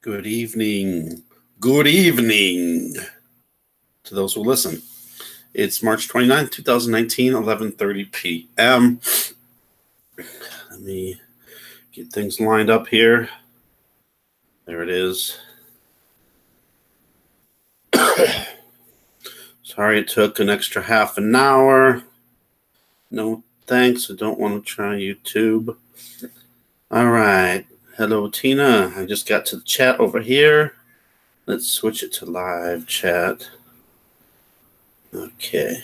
Good evening. Good evening to those who listen. It's March 29th, 2019, 11:30 p.m. Let me get things lined up here. There it is. Sorry it took an extra half an hour. No thanks. I don't want to try YouTube. All right. Hello, Tina. I just got to the chat over here. Let's switch it to live chat. Okay.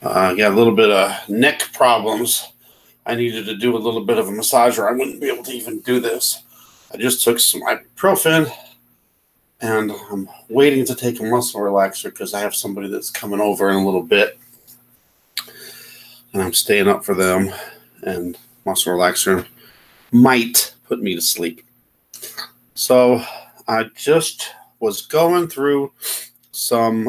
I got a little bit of neck problems. I needed to do a little bit of a massage or I wouldn't be able to even do this. I just took some ibuprofen and I'm waiting to take a muscle relaxer because I have somebody that's coming over in a little bit and I'm staying up for them, and muscle relaxer might put me to sleep. So I just was going through some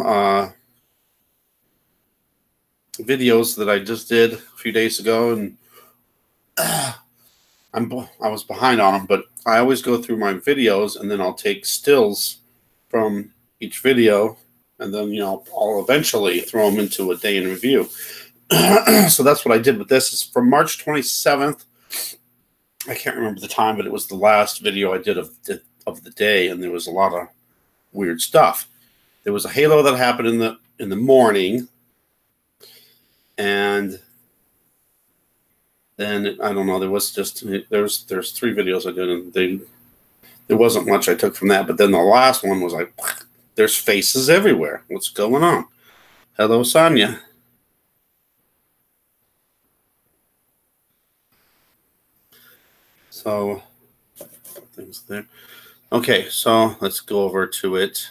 videos that I just did a few days ago, and I was behind on them, but I always go through my videos and then I'll take stills from each video, and then I'll eventually throw them into a day in review. So that's what I did with this. It's from March 27th. I can't remember the time, but it was the last video I did of the day, and there was a lot of weird stuff. There was a halo that happened in the morning, and then I don't know. There was just there's 3 videos I did, and there wasn't much I took from that. But then the last one was like, there's faces everywhere. What's going on? Hello, Sonia. So things there. Okay, so let's go over to it.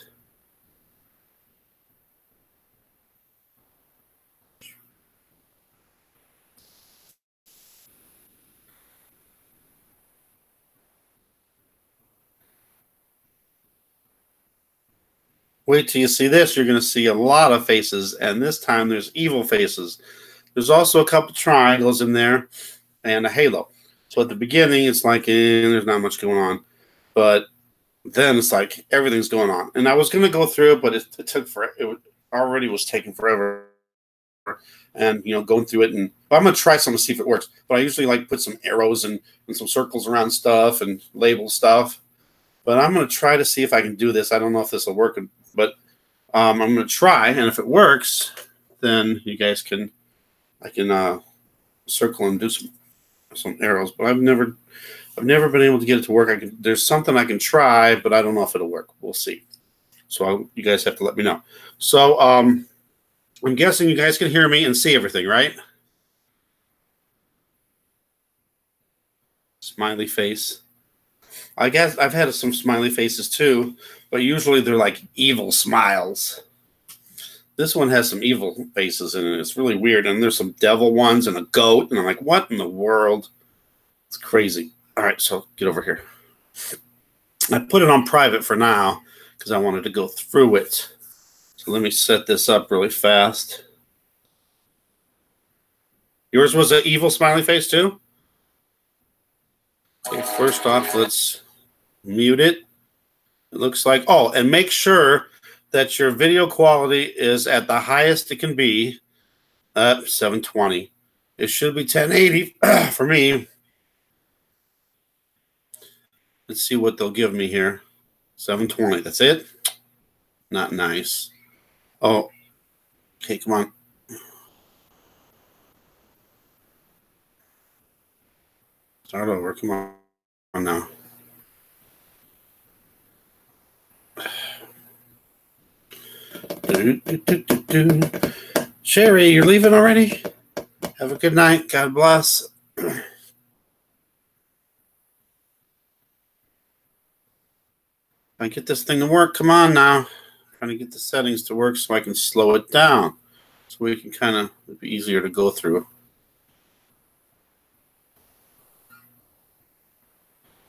Wait till you see this. You're going to see a lot of faces, and this time there's evil faces. There's also a couple triangles in there and a halo. So at the beginning, it's like, there's not much going on. But then it's like everything's going on. And I was going to go through it, but it took forever. It already was taking forever. And, going through it. And I'm going to try some to see if it works. But I usually like put some arrows and some circles around stuff and label stuff. But I'm going to try to see if I can do this. I don't know if this will work, but I'm going to try. And if it works, then you guys I can circle and do some arrows. But I've never been able to get it to work. There's something I can try, but I don't know if it'll work. We'll see. So you guys have to let me know. So I'm guessing you guys can hear me and see everything, right? Smiley face. I guess I've had some smiley faces too, but usually they're like evil smiles. This one has some evil faces in it. It's really weird. And there's some devil ones and a goat. And I'm like, what in the world? It's crazy. All right, so get over here. I put it on private for now because I wanted to go through it. So let me set this up really fast. Yours was an evil smiley face too? Okay, first off, let's mute it. It looks like, and make sure that your video quality is at the highest it can be at 720. It should be 1080 for me. Let's see what they'll give me here. 720, that's it? Not nice. Oh, okay, come on. Start over, come on now. Sherry, you're leaving already? Have a good night. God bless. If I get this thing to work, come on now. I'm trying to get the settings to work so I can slow it down. So we can it'd be easier to go through.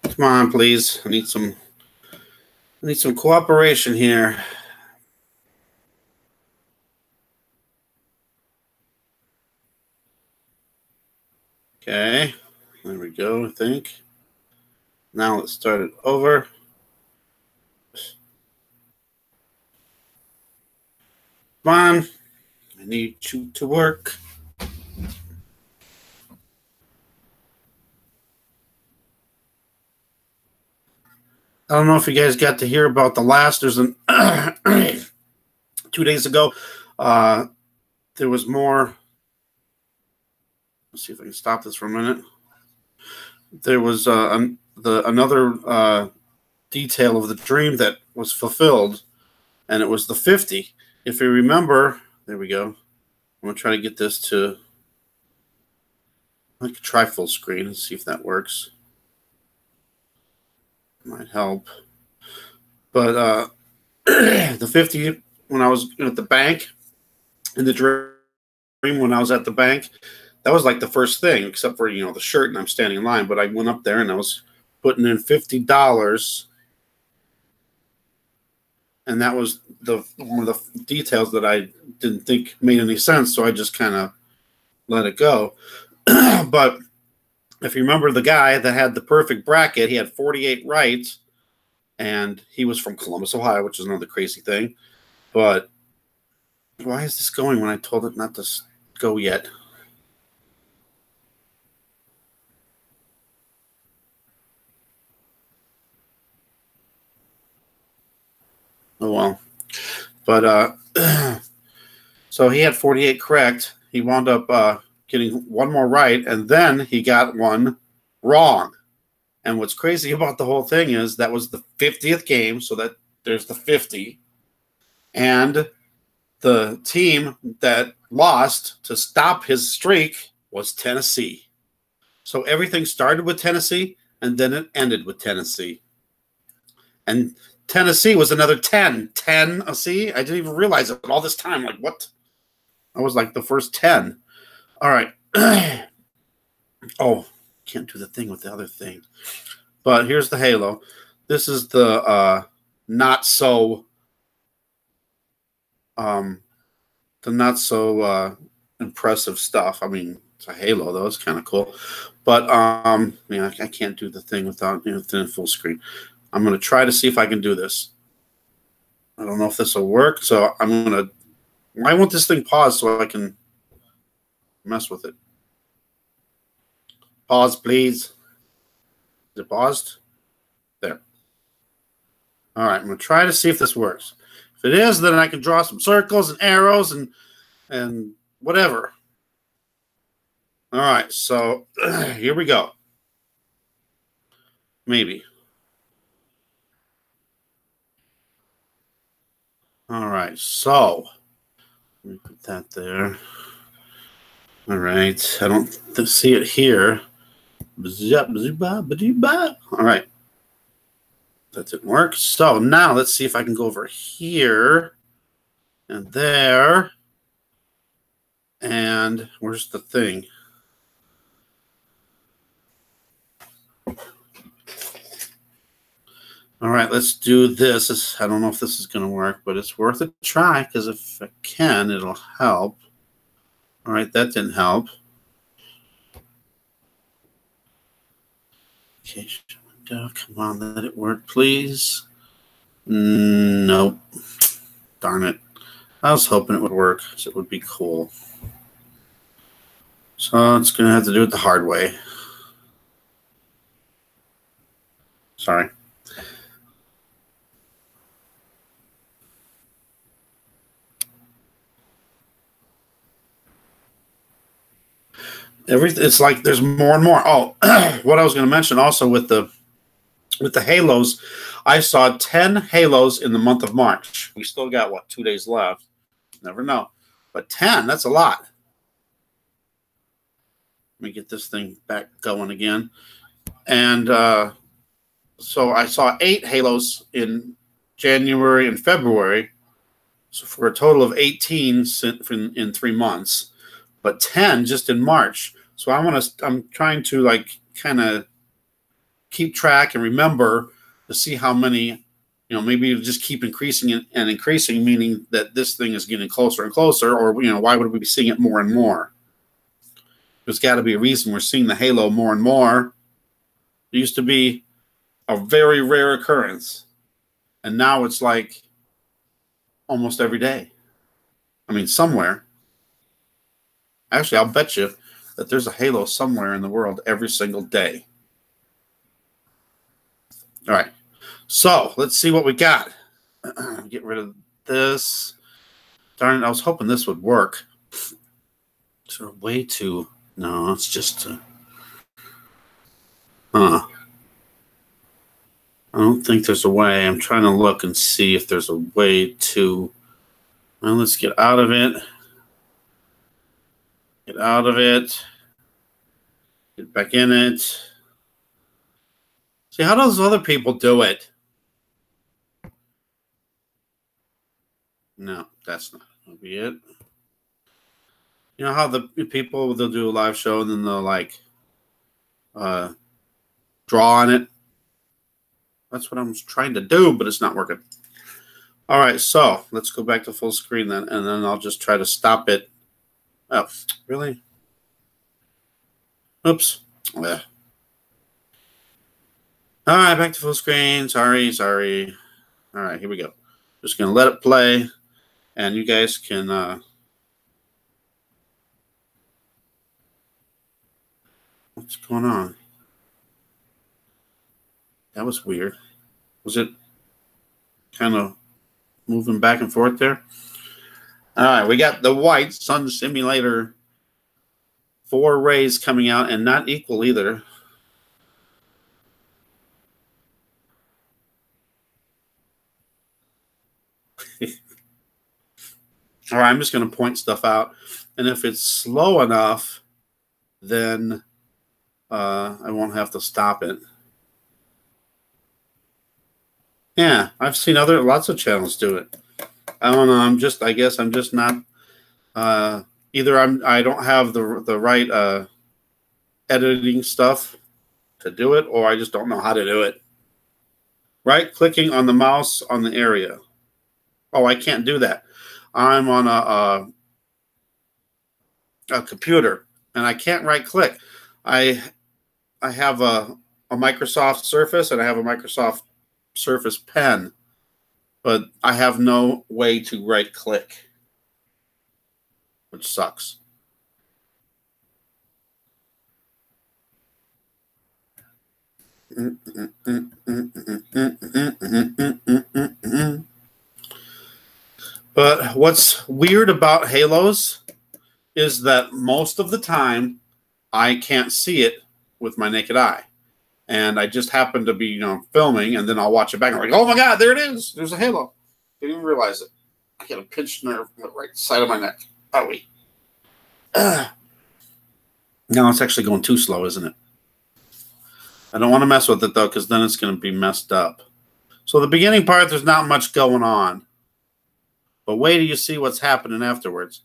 Come on, please. I need some cooperation here. Okay, there we go, I think. Now let's start it over. Come on. I need you to work. I don't know if you guys got to hear about the last. There's an 2 days ago. There was more. Let's see if I can stop this for a minute. There was another detail of the dream that was fulfilled, and it was the 50. If you remember, there we go. I'm gonna try to get this to like try full screen and see if that works. Might help. But the 50 when I was at the bank, in the dream when I was at the bank, that was like the first thing, except for the shirt and I'm standing in line. But I went up there and I was putting in $50, and that was one of the details that I didn't think made any sense, so I just kind of let it go. But if you remember the guy that had the perfect bracket, he had 48 right, and he was from Columbus, Ohio, which is another crazy thing. But why is this going when I told it not to go yet? Oh, well. But so he had 48 correct. He wound up getting one more right, and then he got one wrong. And what's crazy about the whole thing is that was the 50th game, so that there's the 50. And the team that lost to stop his streak was Tennessee. So everything started with Tennessee, and then it ended with Tennessee. And Tennessee was another 10. 10, see? I didn't even realize it all this time. Like, what? I was like the first 10. All right. Oh, can't do the thing with the other thing. But here's the halo. This is the not so impressive stuff. I mean, it's a halo though. It's kind of cool. But yeah, I can't do the thing without within full screen. I'm going to try to see if I can do this. I don't know if this will work, so I'm going to. I want this thing paused so I can mess with it. Pause, please. Is it paused? There. All right, I'm going to try to see if this works. If it is, then I can draw some circles and arrows and whatever. All right, so here we go. Maybe. All right, so let me put that there. All right, I don't see it here. All right, that didn't work. So now let's see if I can go over here and there. And where's the thing? All right, let's do this. I don't know if this is going to work, but it's worth a try because if I can, it'll help. All right, that didn't help. Okay, come on, let it work, please. Nope. Darn it. I was hoping it would work, so it would be cool. So it's going to have to do it the hard way. Sorry. It's like there's more and more. Oh, what I was going to mention also with the halos, I saw 10 halos in the month of March. We still got, what, 2 days left? Never know. But 10, that's a lot. Let me get this thing back going again. And so I saw 8 halos in January and February, so for a total of 18 in 3 months, but 10 just in March. So I'm trying to like kind of keep track and remember to see how many, maybe it'll just keep increasing and increasing, meaning that this thing is getting closer and closer, or why would we be seeing it more and more? There's got to be a reason we're seeing the halo more and more. It used to be a very rare occurrence. And now it's like almost every day. I mean, somewhere. Actually, I'll bet you that there's a halo somewhere in the world every single day. All right. So let's see what we got. Get rid of this. Darn it, I was hoping this would work. So way too... No, it's just... I don't think there's a way. I'm trying to look and see if there's a way to... Well, let's get out of it. Get out of it. Get back in it. See, how does other people do it? No, that's not going to be it. You know how the people, they'll do a live show and then they'll like draw on it? That's what I'm trying to do, but it's not working. All right, so let's go back to full screen then, and then I'll just try to stop it. Oh, really? Oops. Yeah. All right, back to full screen. Sorry. All right, here we go. Just going to let it play, and you guys can... What's going on? That was weird. Was it kind of moving back and forth there? All right, we got the white sun simulator. 4 rays coming out and not equal either. All right, I'm just going to point stuff out. And if it's slow enough, then I won't have to stop it. Yeah, I've seen lots of channels do it. I don't know. I guess I'm just not. Either I don't have the right editing stuff to do it, or I just don't know how to do it. Right clicking on the mouse on the area. Oh, I can't do that. I'm on a computer and I can't right click. I have a Microsoft Surface and I have a Microsoft Surface Pen, but I have no way to right click, which sucks. But what's weird about halos is that most of the time I can't see it with my naked eye. And I just happen to be, filming, and then I'll watch it back and I'm like, oh my God, there it is. There's a halo. Didn't even realize it. I get a pinched nerve on the right side of my neck. Owie. No, it's actually going too slow, isn't it? I don't want to mess with it, though, because then it's going to be messed up. So the beginning part, there's not much going on. But wait till you see what's happening afterwards.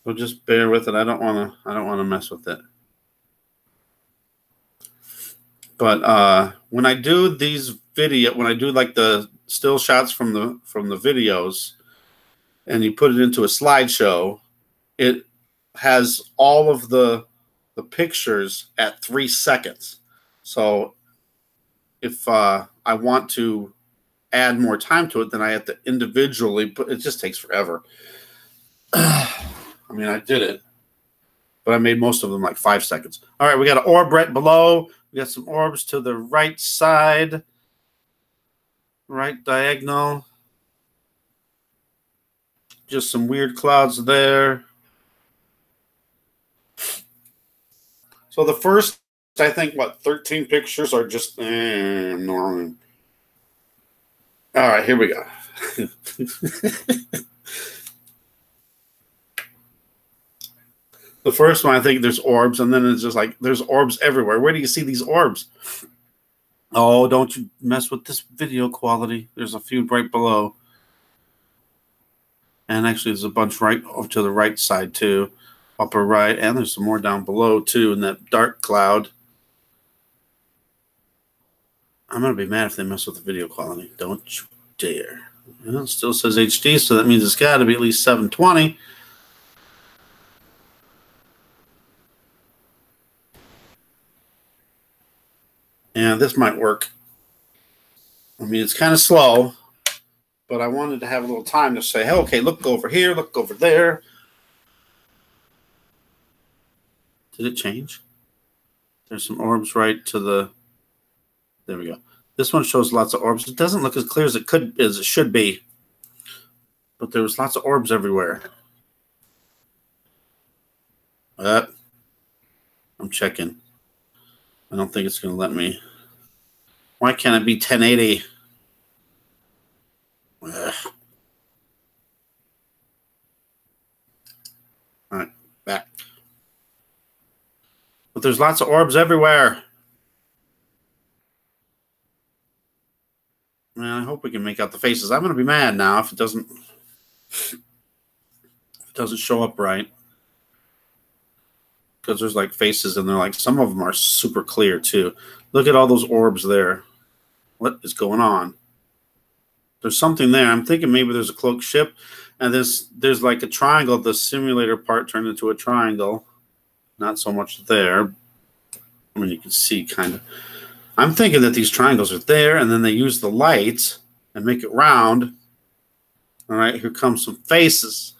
So just bear with it. I don't want to mess with it. But when I do when I do like the still shots from the videos, and you put it into a slideshow, it has all of the pictures at 3 seconds. So if I want to add more time to it, then I have to individually put. It just takes forever. I mean, I did it, but I made most of them like 5 seconds. All right, we got an orb right below. We got some orbs to the right side, right diagonal. Just some weird clouds there. So the first, I think, 13 pictures are just normal. All right, here we go. The first one, I think there's orbs, and then it's just like there's orbs everywhere. Where do you see these orbs? Oh, don't you mess with this video quality. There's a few right below. And actually, there's a bunch right over to the right side, too. Upper right, and there's some more down below, too, in that dark cloud. I'm going to be mad if they mess with the video quality. Don't you dare. Well, it still says HD, so that means it's got to be at least 720. Yeah, this might work. I mean, it's kind of slow, but I wanted to have a little time to say, hey, okay, look over here, look over there. Did it change? There's some orbs right to the... There we go. This one shows lots of orbs. It doesn't look as clear as it should be. But there was lots of orbs everywhere. I'm checking. I don't think it's going to let me. Why can't it be 1080? Ugh. All right, back. But there's lots of orbs everywhere. Man, I hope we can make out the faces. I'm going to be mad now if it doesn't show up right. Because there's like faces and they're like, some of them are super clear too. Look at all those orbs there. What is going on? There's something there. I'm thinking maybe there's a cloaked ship and there's like a triangle. The simulator part turned into a triangle. Not so much there. I mean, you can see kind of. I'm thinking that these triangles are there and then they use the lights and make it round. All right, here comes some faces.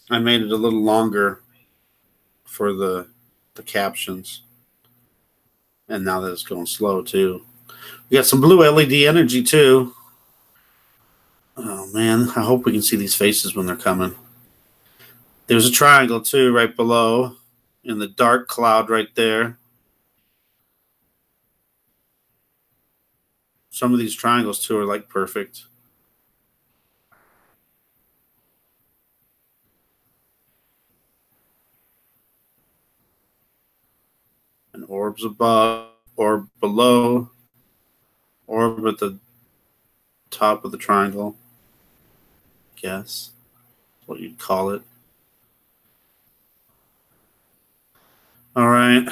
I made it a little longer for the captions. And now that it's going slow too. We got some blue LED energy too. Oh man, I hope we can see these faces when they're coming. There's a triangle too right below in the dark cloud right there. Some of these triangles too are like perfect. And orbs above, orb below, orb at the top of the triangle. Guess what you'd call it. All right.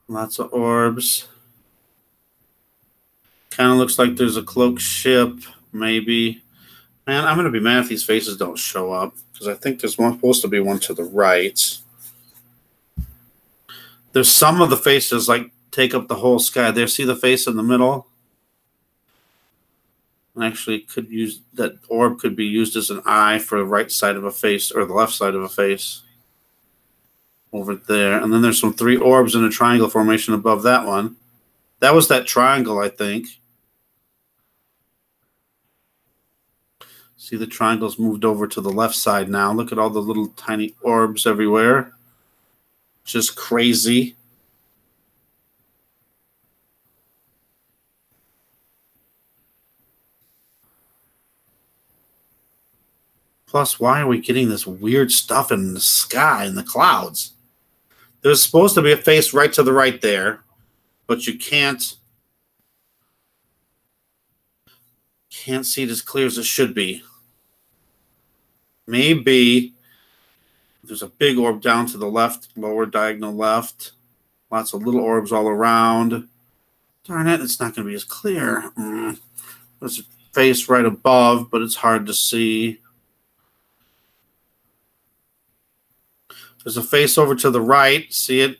Lots of orbs. Kind of looks like there's a cloaked ship, maybe. Man, I'm going to be mad if these faces don't show up, because I think there's supposed to be one to the right. There's some of the faces, like, take up the whole sky. There, see the face in the middle? And actually, could use that orb could be used as an eye for the right side of a face, or the left side of a face. Over there. And then there's some 3 orbs in a triangle formation above that one. That was that triangle, I think. See, the triangle's moved over to the left side now. Look at all the little tiny orbs everywhere. Just crazy. Plus, why are we getting this weird stuff in the sky, in the clouds? There's supposed to be a face right to the right there, but you can't see it as clear as it should be. Maybe there's a big orb down to the left, lower diagonal left. Lots of little orbs all around. Darn it, it's not going to be as clear. There's a face right above, but it's hard to see. There's a face over to the right. See it?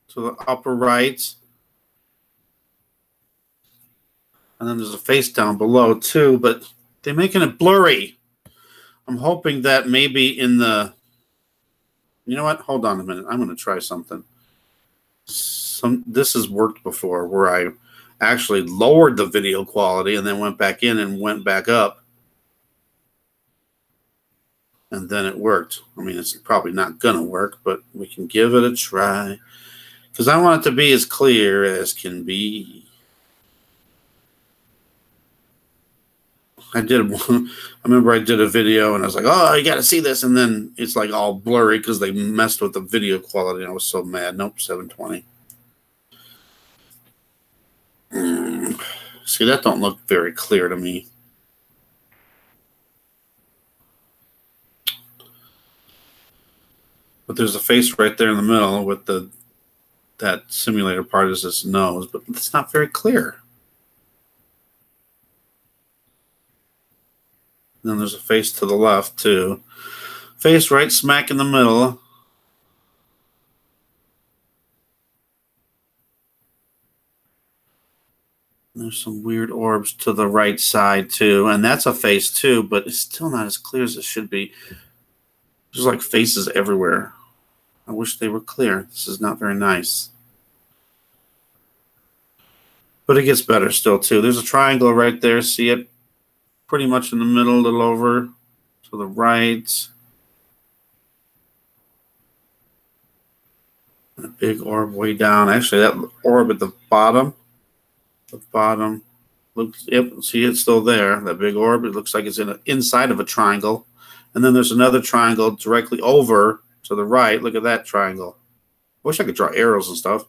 To the upper right. And then there's a face down below too, but they're making it blurry. I'm hoping that maybe in the... You know what? Hold on a minute. I'm going to try something. This has worked before, where I actually lowered the video quality and then went back in and went back up. And then it worked. I mean, it's probably not going to work, but we can give it a try. Because I want it to be as clear as can be. I remember I did a video and I was like, oh, you got to see this. And then it's like all blurry because they messed with the video quality. I was so mad. Nope, 720. See, that don't look very clear to me. But there's a face right there in the middle with that simulator part is his nose, but it's not very clear. And then there's a face to the left too. Face right smack in the middle. There's some weird orbs to the right side too, and that's a face too, but it's still not as clear as it should be. There's like faces everywhere. I wish they were clear. This is not very nice. But it gets better still too. There's a triangle right there. See it? Pretty much in the middle, a little over to the right. And a big orb way down. Actually, that orb at the bottom. The bottom looks, yep, see it's still there. That big orb, it looks like it's inside of a triangle. And then there's another triangle directly over to the right. Look at that triangle. I wish I could draw arrows and stuff.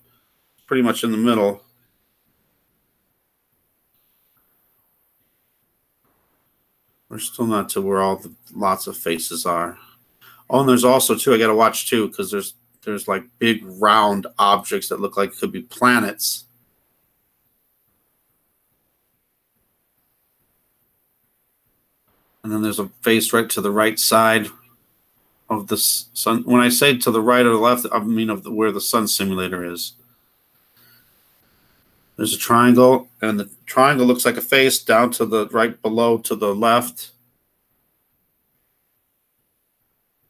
It's pretty much in the middle. We're still not to where all the lots of faces are. Oh, and there's also too, I gotta watch too, because there's like big round objects that look like could be planets. And then there's a face right to the right side of the sun. When I say to the right or the left, I mean where the sun simulator is. There's a triangle, and the triangle looks like a face down to the right below to the left.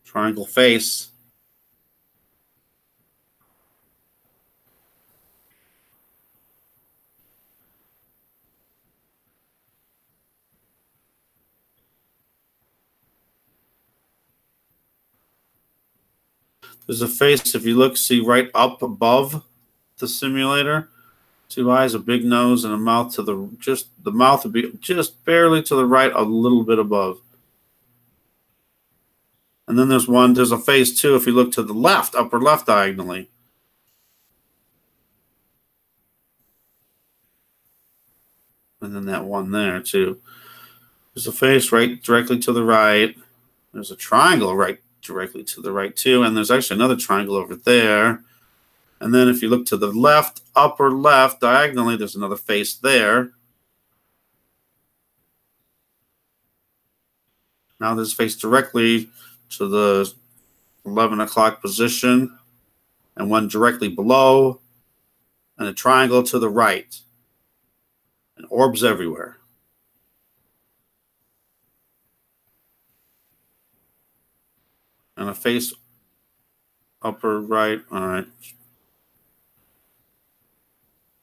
Triangle face. There's a face, if you look, see right up above the simulator. Two eyes, a big nose, and a mouth to the mouth would be just barely to the right, a little bit above. And then there's a face too, if you look to the left, upper left diagonally. And then that one there too. There's a face right directly to the right. There's a triangle right directly to the right too, and there's actually another triangle over there. And then if you look to the left, upper left, diagonally, there's another face there. Now there's a face directly to the 11 o'clock position, and one directly below, and a triangle to the right, and orbs everywhere. And a face upper right. All right.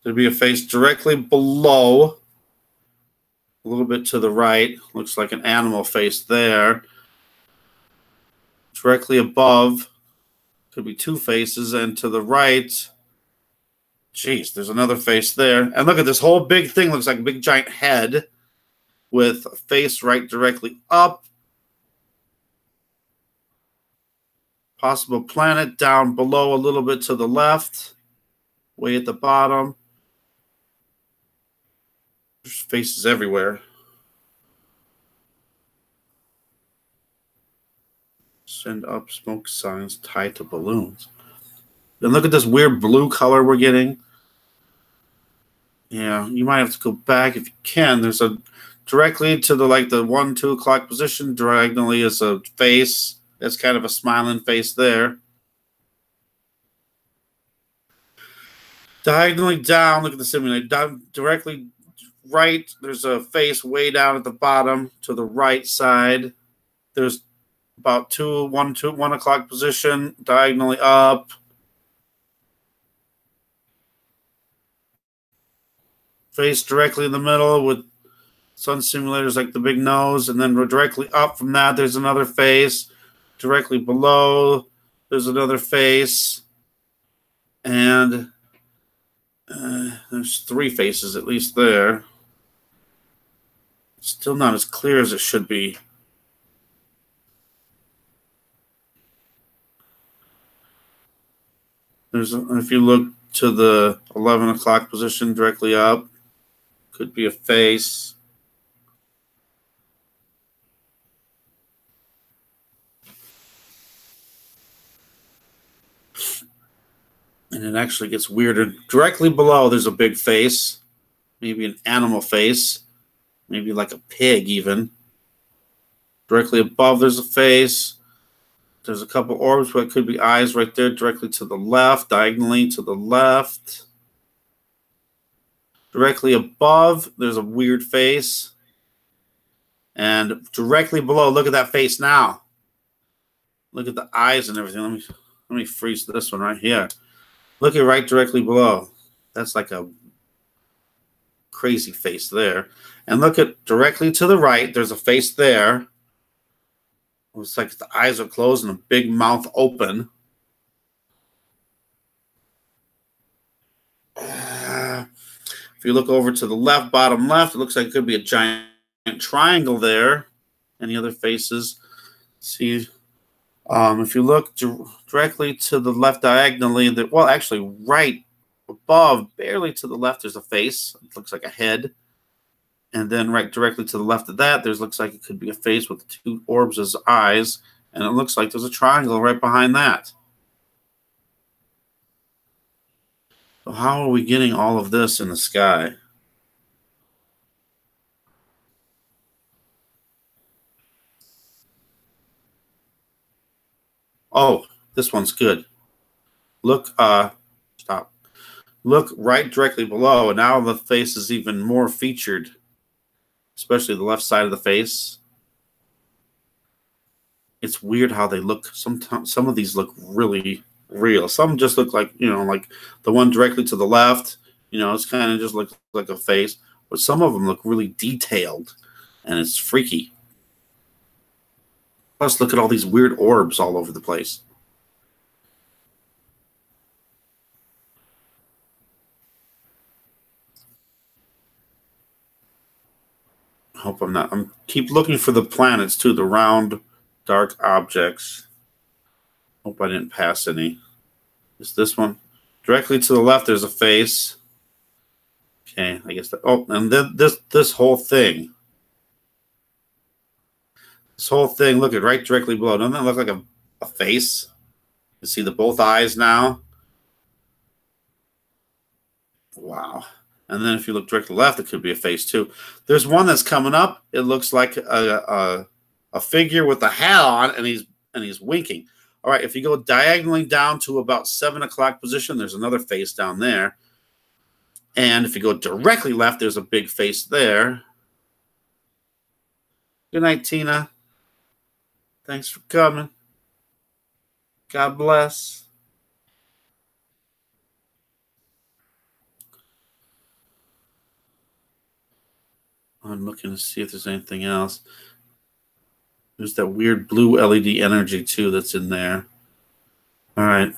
There'd be a face directly below, a little bit to the right. Looks like an animal face there. Directly above, could be two faces, and to the right, geez, there's another face there. And look at this whole big thing. Looks like a big giant head with a face right directly up. Possible planet down below a little bit to the left, way at the bottom. There's faces everywhere. Send up smoke signs tied to balloons. And look at this weird blue color we're getting. Yeah, you might have to go back if you can. There's a directly to the 1, 2 o'clock position. Diagonally is a face. That's kind of a smiling face there. Diagonally down, look at the simulator. Down directly right, there's a face way down at the bottom to the right side. There's about 1 o'clock position, diagonally up. Face directly in the middle with sun simulators like the big nose, and then directly up from that, there's another face. Directly below, there's another face. And there's 3 faces at least there. It's still not as clear as it should be. If you look to the 11 o'clock position directly up, could be a face. And it actually gets weirder. Directly below, there's a big face, maybe an animal face, maybe like a pig even. Directly above, there's a face. There's a couple orbs, but it could be eyes right there, directly to the left, diagonally to the left. Directly above, there's a weird face. And directly below, look at that face now. Look at the eyes and everything. Let me freeze this one right here. Look at right directly below. That's like a crazy face there. And look at directly to the right. There's a face there. Looks like the eyes are closed and a big mouth open. If you look over to the left, bottom left, it looks like it could be a giant triangle there. Any other faces? See, if you look directly to the left diagonally, well, actually right above, barely to the left, there's a face. It looks like a head. And then right directly to the left of that, looks like it could be a face with two orbs as eyes. And it looks like there's a triangle right behind that. So how are we getting all of this in the sky? Oh, this one's good. Look, stop. Look right directly below, and now the face is even more featured, especially the left side of the face. It's weird how they look. Sometimes some of these look really real. Some just look like, like the one directly to the left, it's kind of just looks like a face. But some of them look really detailed, and it's freaky. Plus, look at all these weird orbs all over the place. I hope I'm not. Keep looking for the planets too, the round, dark objects. Hope I didn't pass any. Is this one? Directly to the left, there's a face. Okay, I guess that. Oh, and then this whole thing. This whole thing, look at right directly below. Doesn't that look like a face? You see the both eyes now? Wow. And then if you look directly left, it could be a face too. There's one that's coming up. It looks like a figure with a hat on, and he's winking. All right, if you go diagonally down to about 7 o'clock position, there's another face down there. And if you go directly left, there's a big face there. Good night, Tina. Thanks for coming. God bless. I'm looking to see if there's anything else. There's that weird blue LED energy, too, that's in there. All right.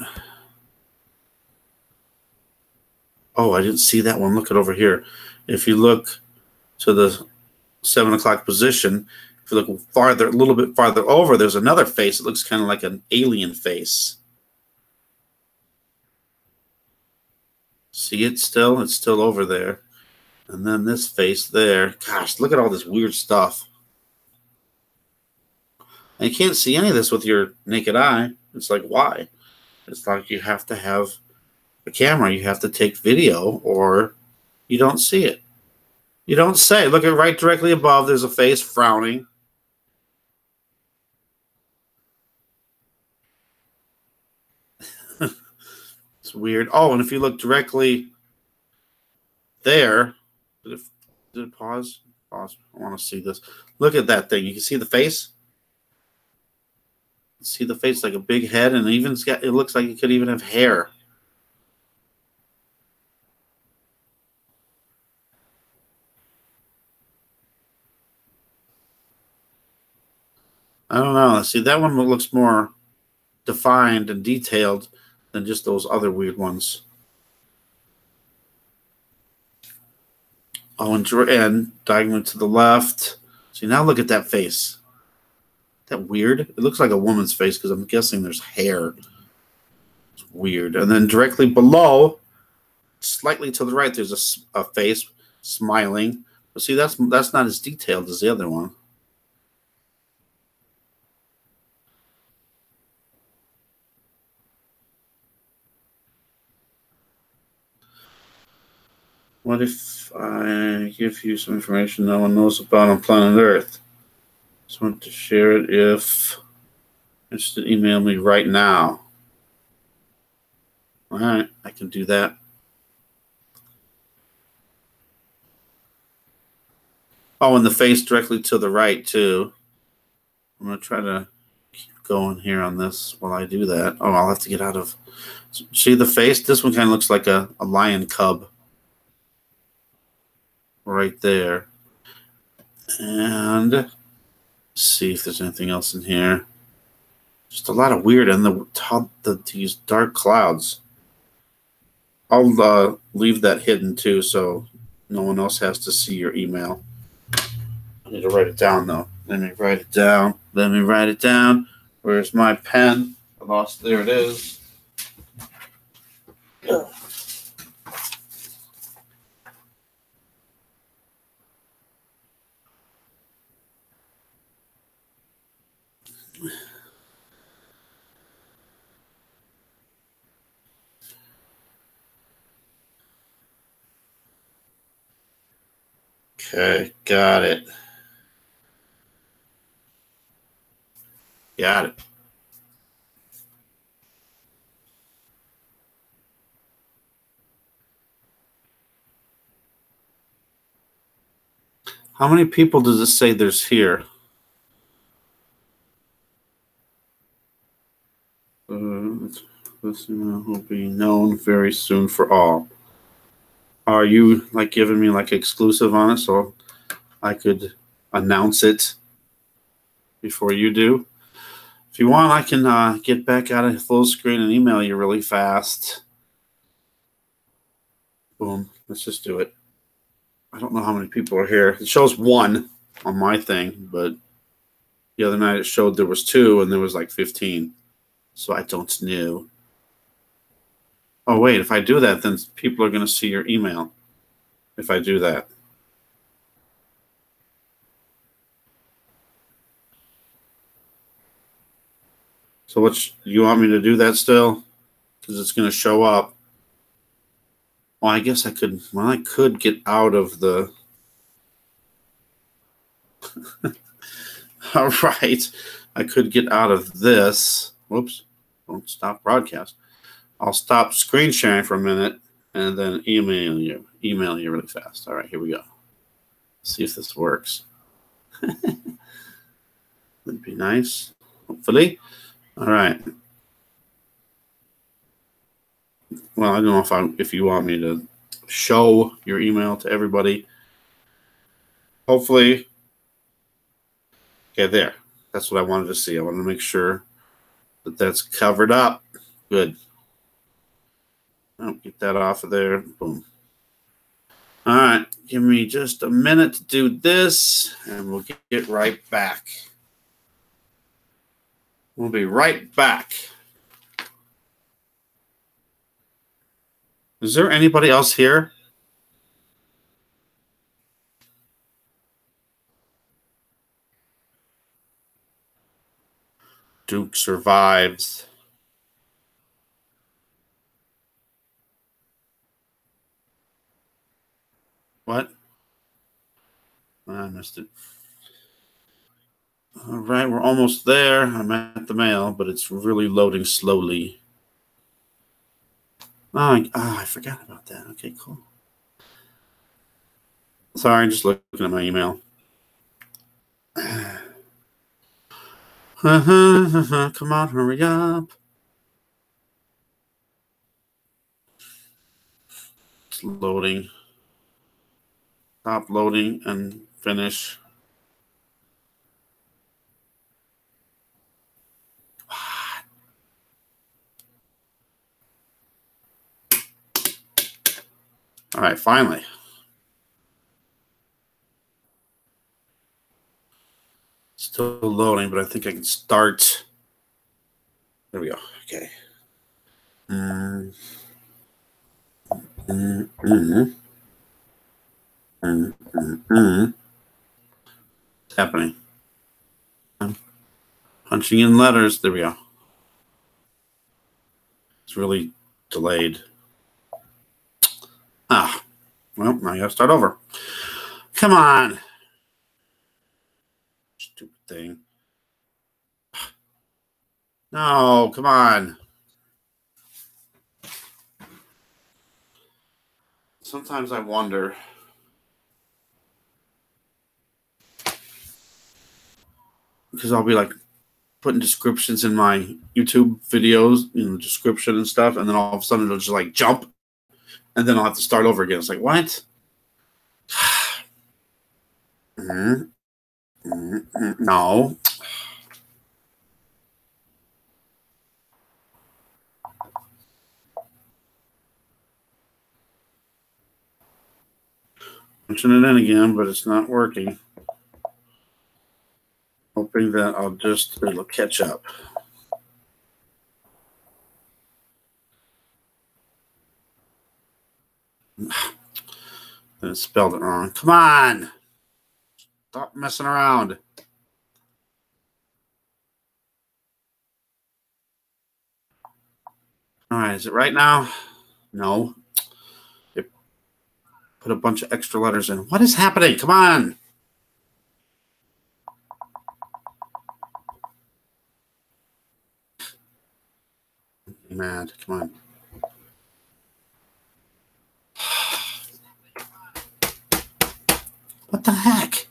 Oh, I didn't see that one. Look it over here. If you look to the 7 o'clock position, if you look farther, a little bit farther over, there's another face. It looks kind of like an alien face. See it still? It's still over there. And then this face there. Gosh, look at all this weird stuff. And you can't see any of this with your naked eye. It's like, why? It's like you have to have a camera. You have to take video or you don't see it. You don't say. Look at right directly above. There's a face frowning. It's weird. Oh, and if you look directly there, did it pause? Pause. I want to see this. Look at that thing. You can see the face. See the face like a big head, and it looks like it could even have hair. I don't know. See, that one looks more defined and detailed than just those other weird ones. Oh, and diagonally to the left. See, now look at that face. That weird? It looks like a woman's face because I'm guessing there's hair. It's weird. And then directly below, slightly to the right, there's a face smiling. But see, that's not as detailed as the other one. What if I give you some information no one knows about on planet Earth? Just want to share it if just email me right now. All right, I can do that. Oh, and the face directly to the right, too. I'm going to try to keep going here on this while I do that. Oh, I'll have to get out of... See the face? This one kind of looks like a lion cub. Right there. And see if there's anything else in here. Just a lot of weird, and these dark clouds. I'll leave that hidden too, so no one else has to see your email. I need to write it down, though. Let me write it down. Let me write it down. Where's my pen? I lost. There it is. Okay, got it. Got it. How many people does it say there's here? This will be known very soon for all. Are you like giving me like exclusive on it so I could announce it before you do? If you want, I can get back out of full screen and email you really fast. Boom. Let's just do it. I don't know how many people are here. It shows 1 on my thing, but the other night it showed there was 2 and there was like 15. So I don't know. Oh, wait. If I do that, then people are going to see your email. If I do that. So you want me to do that still? Because it's going to show up. Well, I guess I could. Well, I could get out of the. All right, I could get out of this. Whoops! Don't stop broadcast. I'll stop screen sharing for a minute and then email you really fast. All right, here we go. Let's see if this works. Would be nice. Hopefully. All right. Well, I don't know if you want me to show your email to everybody. Hopefully. Okay, there. That's what I wanted to see. I wanted to make sure that that's covered up. Good. Oh, get that off of there. Boom. All right. Give me just a minute to do this, and we'll get right back. We'll be right back. Is there anybody else here? Duke survives. What? I missed it. All right, we're almost there. I'm at the mail, but it's really loading slowly. I forgot about that. Okay, cool. Sorry, just looking at my email. Come on, hurry up. It's loading. Stop loading and finish. What? All right, finally. Still loading, but I think I can start. There we go. Okay. What's happening? I'm punching in letters. There we go. It's really delayed. Well, now you gotta start over. Come on. Stupid thing. No, come on. Sometimes I wonder. Because I'll be like putting descriptions in my YouTube videos, description and stuff, and then all of a sudden it'll just like jump, and then I'll have to start over again. It's like, what? No. Punching it in again, but it's not working. Hoping that it'll catch up. And it spelled it wrong. Come on. Stop messing around. All right, is it right now? No. They put a bunch of extra letters in. What is happening? Come on. I'm mad. Come on. What the heck?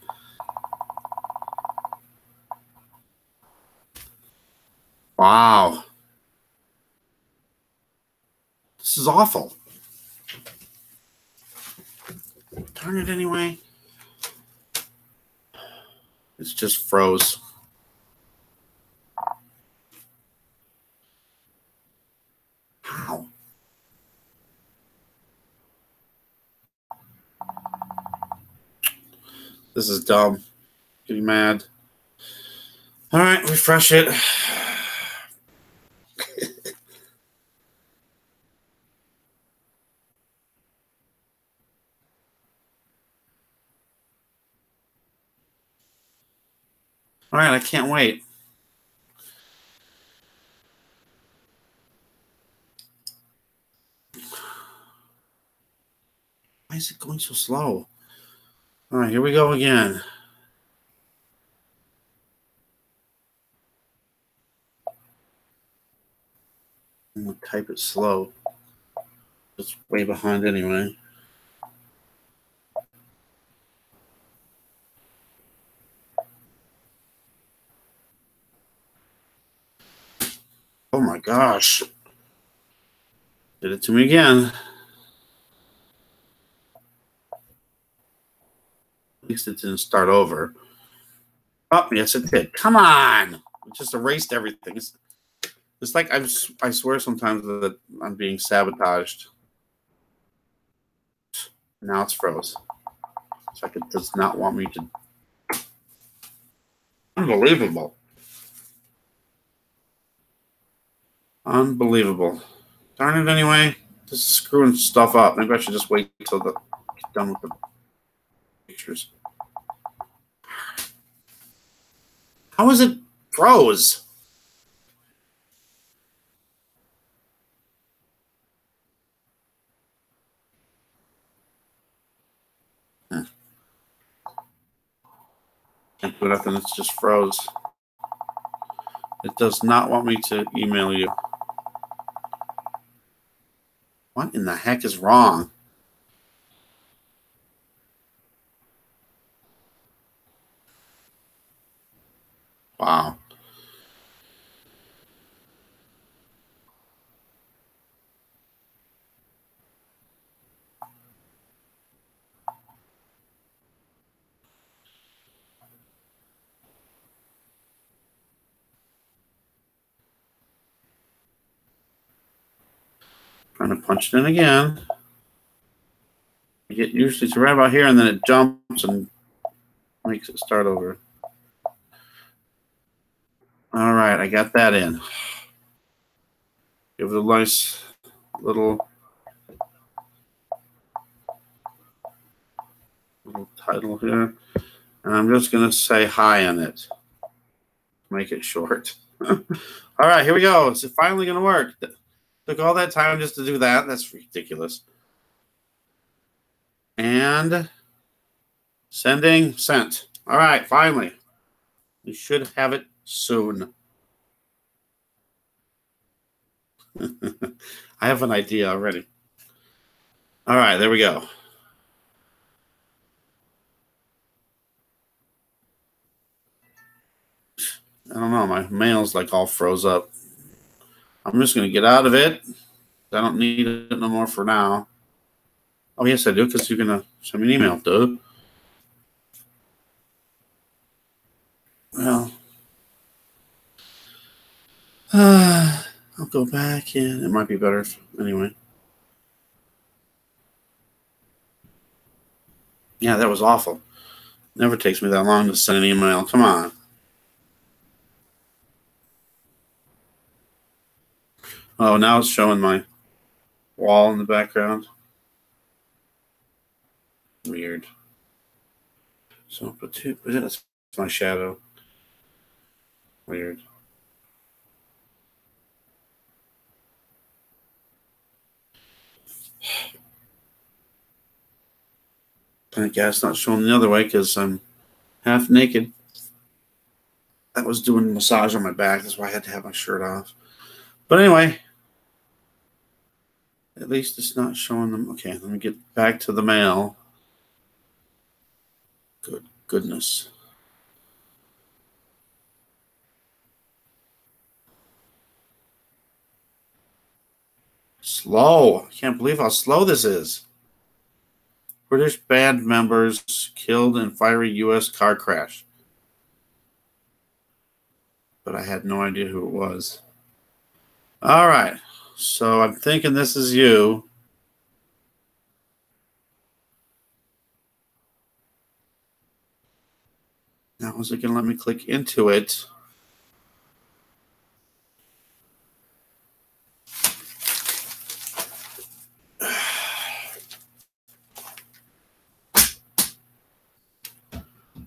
Wow. This is awful. Darn it anyway. It's just froze. How? This is dumb. Getting mad. All right, refresh it. All right, I can't wait. Why is it going so slow? All right, here we go again. I'm going to type it slow. It's way behind anyway. Oh my gosh. Did it to me again. At least it didn't start over. Oh, yes, it did. Come on. It just erased everything. It's like I swear sometimes that I'm being sabotaged. Now it's froze. It's like it does not want me to. Unbelievable. Unbelievable. Darn it anyway. This is screwing stuff up. Maybe I should just wait until get done with the pictures. How is it froze? Can't do nothing. It's just froze. It does not want me to email you. What in the heck is wrong? Wow. Trying to punch it in again. I get usually to right about here, and then it jumps and makes it start over. All right, I got that in. Give it a nice little title here. And I'm just going to say hi on it. Make it short. All right, here we go. Is it finally going to work? Took all that time just to do that. That's ridiculous. And sending, sent. All right, finally. We should have it soon. I have an idea already. All right, there we go. I don't know. My mail's like all froze up. I'm just going to get out of it. I don't need it no more for now. Oh, yes, I do, because you're going to send me an email, dude. Well, I'll go back in. It might be better anyway. Yeah, that was awful. Never takes me that long to send an email. Come on. Oh, now it's showing my wall in the background. Weird. So, but that's my shadow. Weird. Thank God it's not showing the other way because I'm half naked. I was doing a massage on my back. That's why I had to have my shirt off. But anyway, at least it's not showing them. Okay, let me get back to the mail. Good goodness. Slow. I can't believe how slow this is. British band members killed in fiery U.S. car crash. But I had no idea who it was. All right. So I'm thinking this is you. Now, is it going to let me click into it?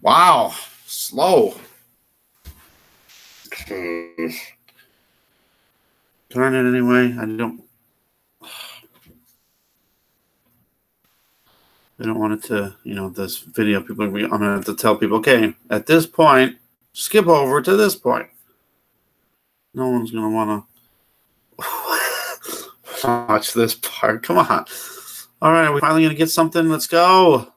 Wow. Slow. Darn it anyway. I don't want it to, this video, I'm going to have to tell people, okay, at this point, skip over to this point. No one's going to want to watch this part. Come on. All right, are we finally going to get something? Let's go.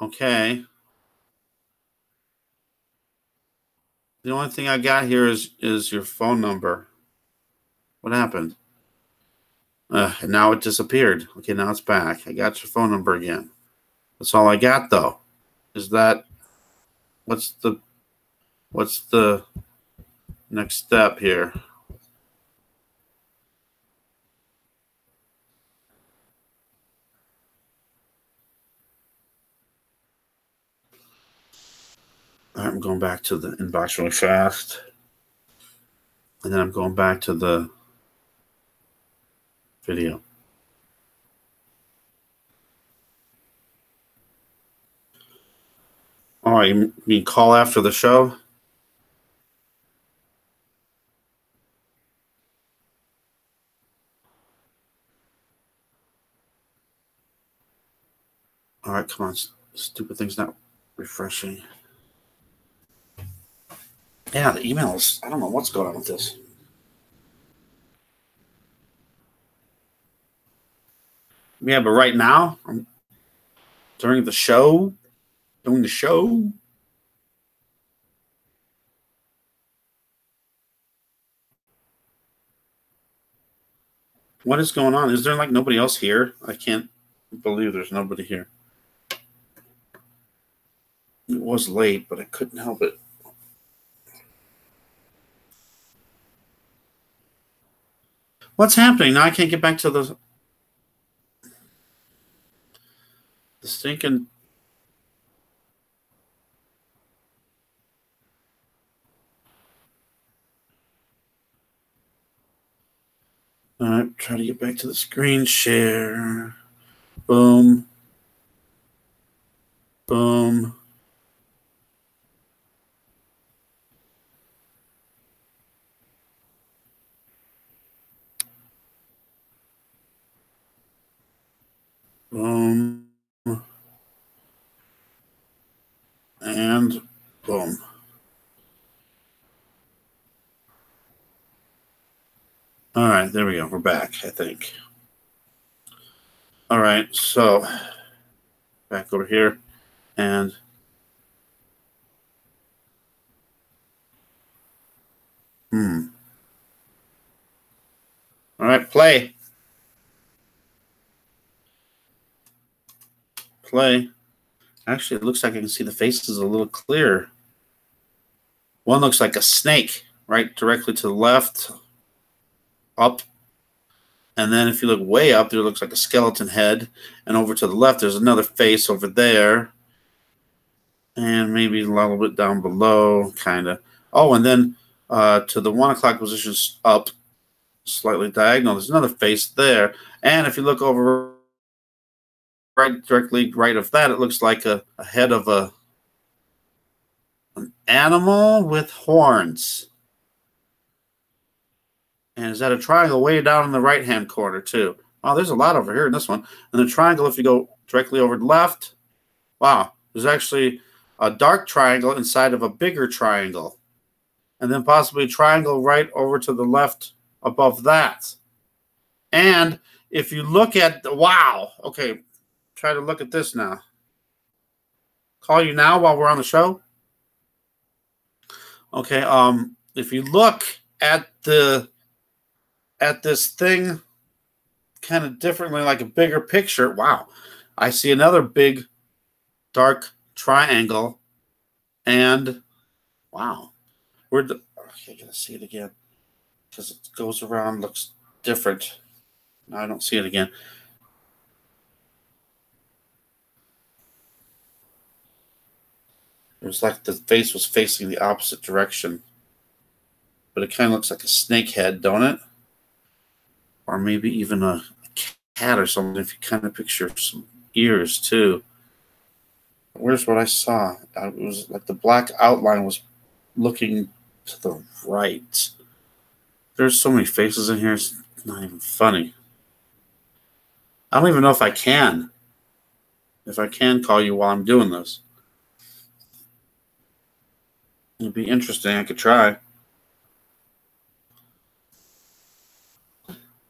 Okay. The only thing I got here is your phone number. What happened? And now it disappeared. Okay, now it's back. I got your phone number again. That's all I got, though. Is that what's the next step here? All right, I'm going back to the inbox really fast. And then I'm going back to the video. All right, you mean call after the show? All right, come on. Stupid thing's not refreshing. Yeah, the emails. I don't know what's going on with this. Yeah, but right now, during the show, what is going on? Is there like nobody else here? I can't believe there's nobody here. It was late, but I couldn't help it. What's happening? Now I can't get back to the stinking. All right, try to get back to the screen share. Boom. Boom. Boom. And boom. All right, there we go. We're back, I think. All right, so back over here and all right, play. Play. Actually, it looks like I can see the faces a little clearer. One looks like a snake, right directly to the left, up. And then if you look way up, there looks like a skeleton head. And over to the left, there's another face over there. And maybe a little bit down below, kind of. Oh, and then to the 1 o'clock position, up, slightly diagonal, there's another face there. And if you look over directly right of that, it looks like a head of an animal with horns. And is that a triangle way down in the right-hand corner, too? Oh, there's a lot over here in this one. And the triangle, if you go directly over to the left, wow, there's actually a dark triangle inside of a bigger triangle. And then possibly a triangle right over to the left above that. And if you look at the, wow, okay, try to look at this now. Call you now while we're on the show? Okay, if you look at this thing kind of differently, like a bigger picture, wow, I see another big dark triangle, and wow, okay, I gotta see it again because it goes around, looks different. No, I don't see it again. It was like the face was facing the opposite direction, but it kind of looks like a snake head, don't it? Or maybe even a cat or something, if you kind of picture some ears too. Where's what I saw? It was like the black outline was looking to the right. There's so many faces in here, it's not even funny. I don't even know if I can. If I can call you while I'm doing this. It'd be interesting. I could try.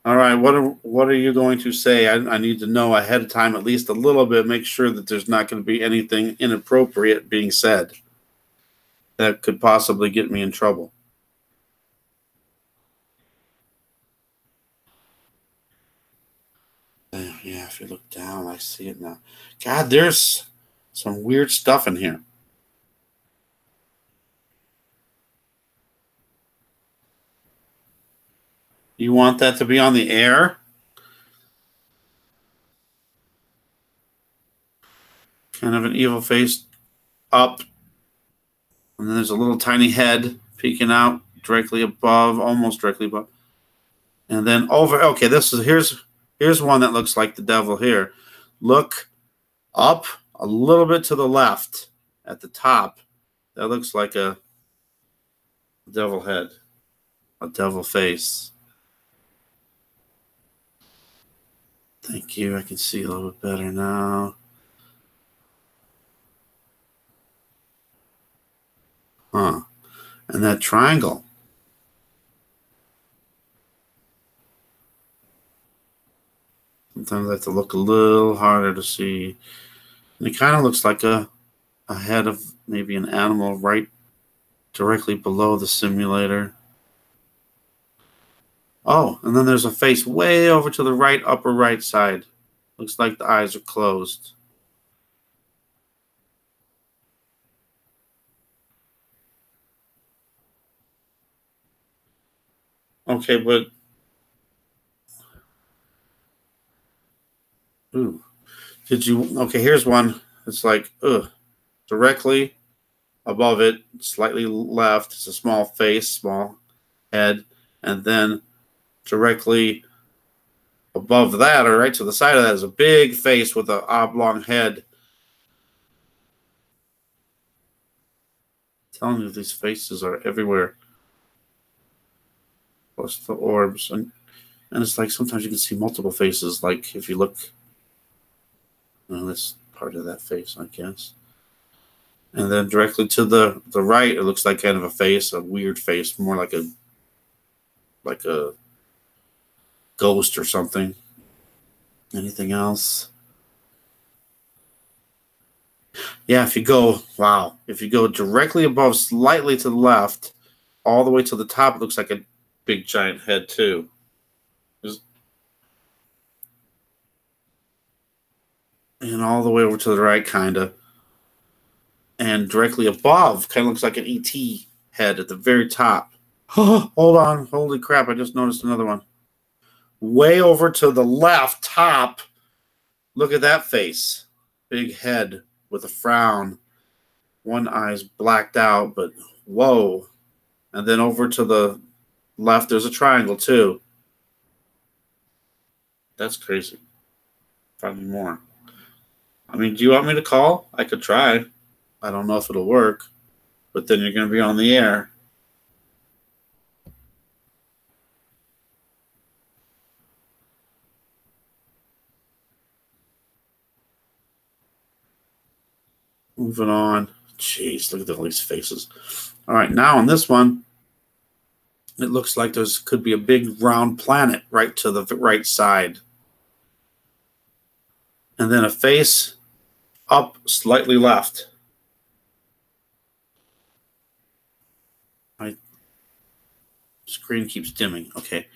All right, what are you going to say? I need to know ahead of time, at least a little bit, make sure that there's not going to be anything inappropriate being said that could possibly get me in trouble. Yeah, if you look down, I see it now. God, there's some weird stuff in here. You want that to be on the air? Kind of an evil face up. And then there's a little tiny head peeking out directly above, almost directly above. And then over, okay, here's one that looks like the devil here. Look up a little bit to the left at the top. That looks like a devil head, a devil face. Thank you. I can see a little bit better now. Huh. And that triangle. Sometimes I have to look a little harder to see. And it kind of looks like a head of maybe an animal right directly below the simulator. Oh, and then there's a face way over to the right, upper right side. Looks like the eyes are closed. Okay, but ooh, okay, here's one. It's like, directly above it, slightly left. It's a small face, small head, and then directly above that, or right to the side of that, is a big face with an oblong head. I'm telling you, these faces are everywhere. Plus the orbs, and it's like sometimes you can see multiple faces. Like if you look Well, that's part of that face, I guess. And then directly to the right, it looks like kind of a face, a weird face, more like a ghost or something. Anything else? Yeah, if you go directly above, slightly to the left, all the way to the top, it looks like a big giant head too. And all the way over to the right, kind of. And directly above, kind of looks like an ET head at the very top. Hold on. Holy crap, I just noticed another one. Way over to the left top, look at that face. Big head with a frown. One eye's blacked out, but whoa. And then over to the left, there's a triangle too. That's crazy. Probably more. I mean, do you want me to call? I could try. I don't know if it'll work, but then you're going to be on the air. Moving on. Jeez, look at all these faces. All right, now on this one, it looks like there's could be a big round planet right to the right side. And then a face up slightly left. My screen keeps dimming. Okay.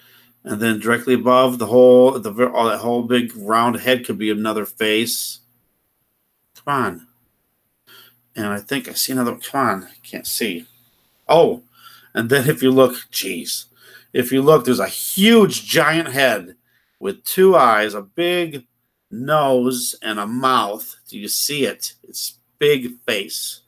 And then directly above that whole big round head could be another face. Come on. And I think I see another. Come on. I can't see. Oh. And then if you look, geez. If you look, there's a huge giant head with two eyes, a big nose, and a mouth. Do you see it? It's big face.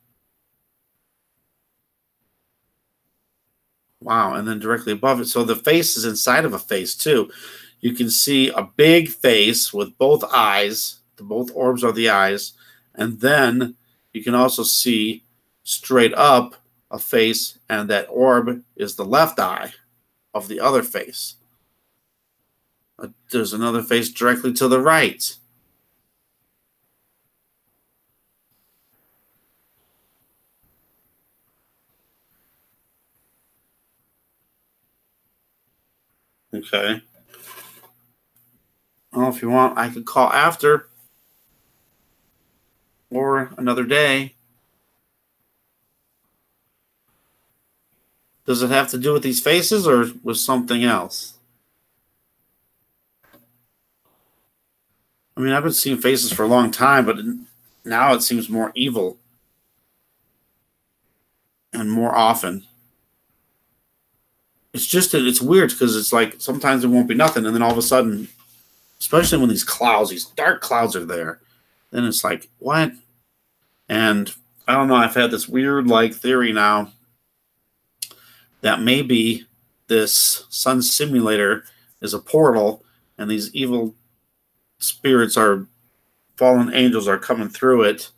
Wow. And then directly above it. So the face is inside of a face, too. You can see a big face with both eyes. Both orbs are the eyes. And then you can also see straight up a face, and that orb is the left eye of the other face. There's another face directly to the right. Okay. Well, if you want, I could call after or another day. Does it have to do with these faces or with something else? I mean, I've been seeing faces for a long time, but now it seems more evil and more often. It's just that it's weird because it's like sometimes it won't be nothing, and then all of a sudden, especially when these dark clouds are there, then it's like, what? And I don't know, I've had this weird like theory now that maybe this sun simulator is a portal and these evil spirits are fallen angels are coming through it,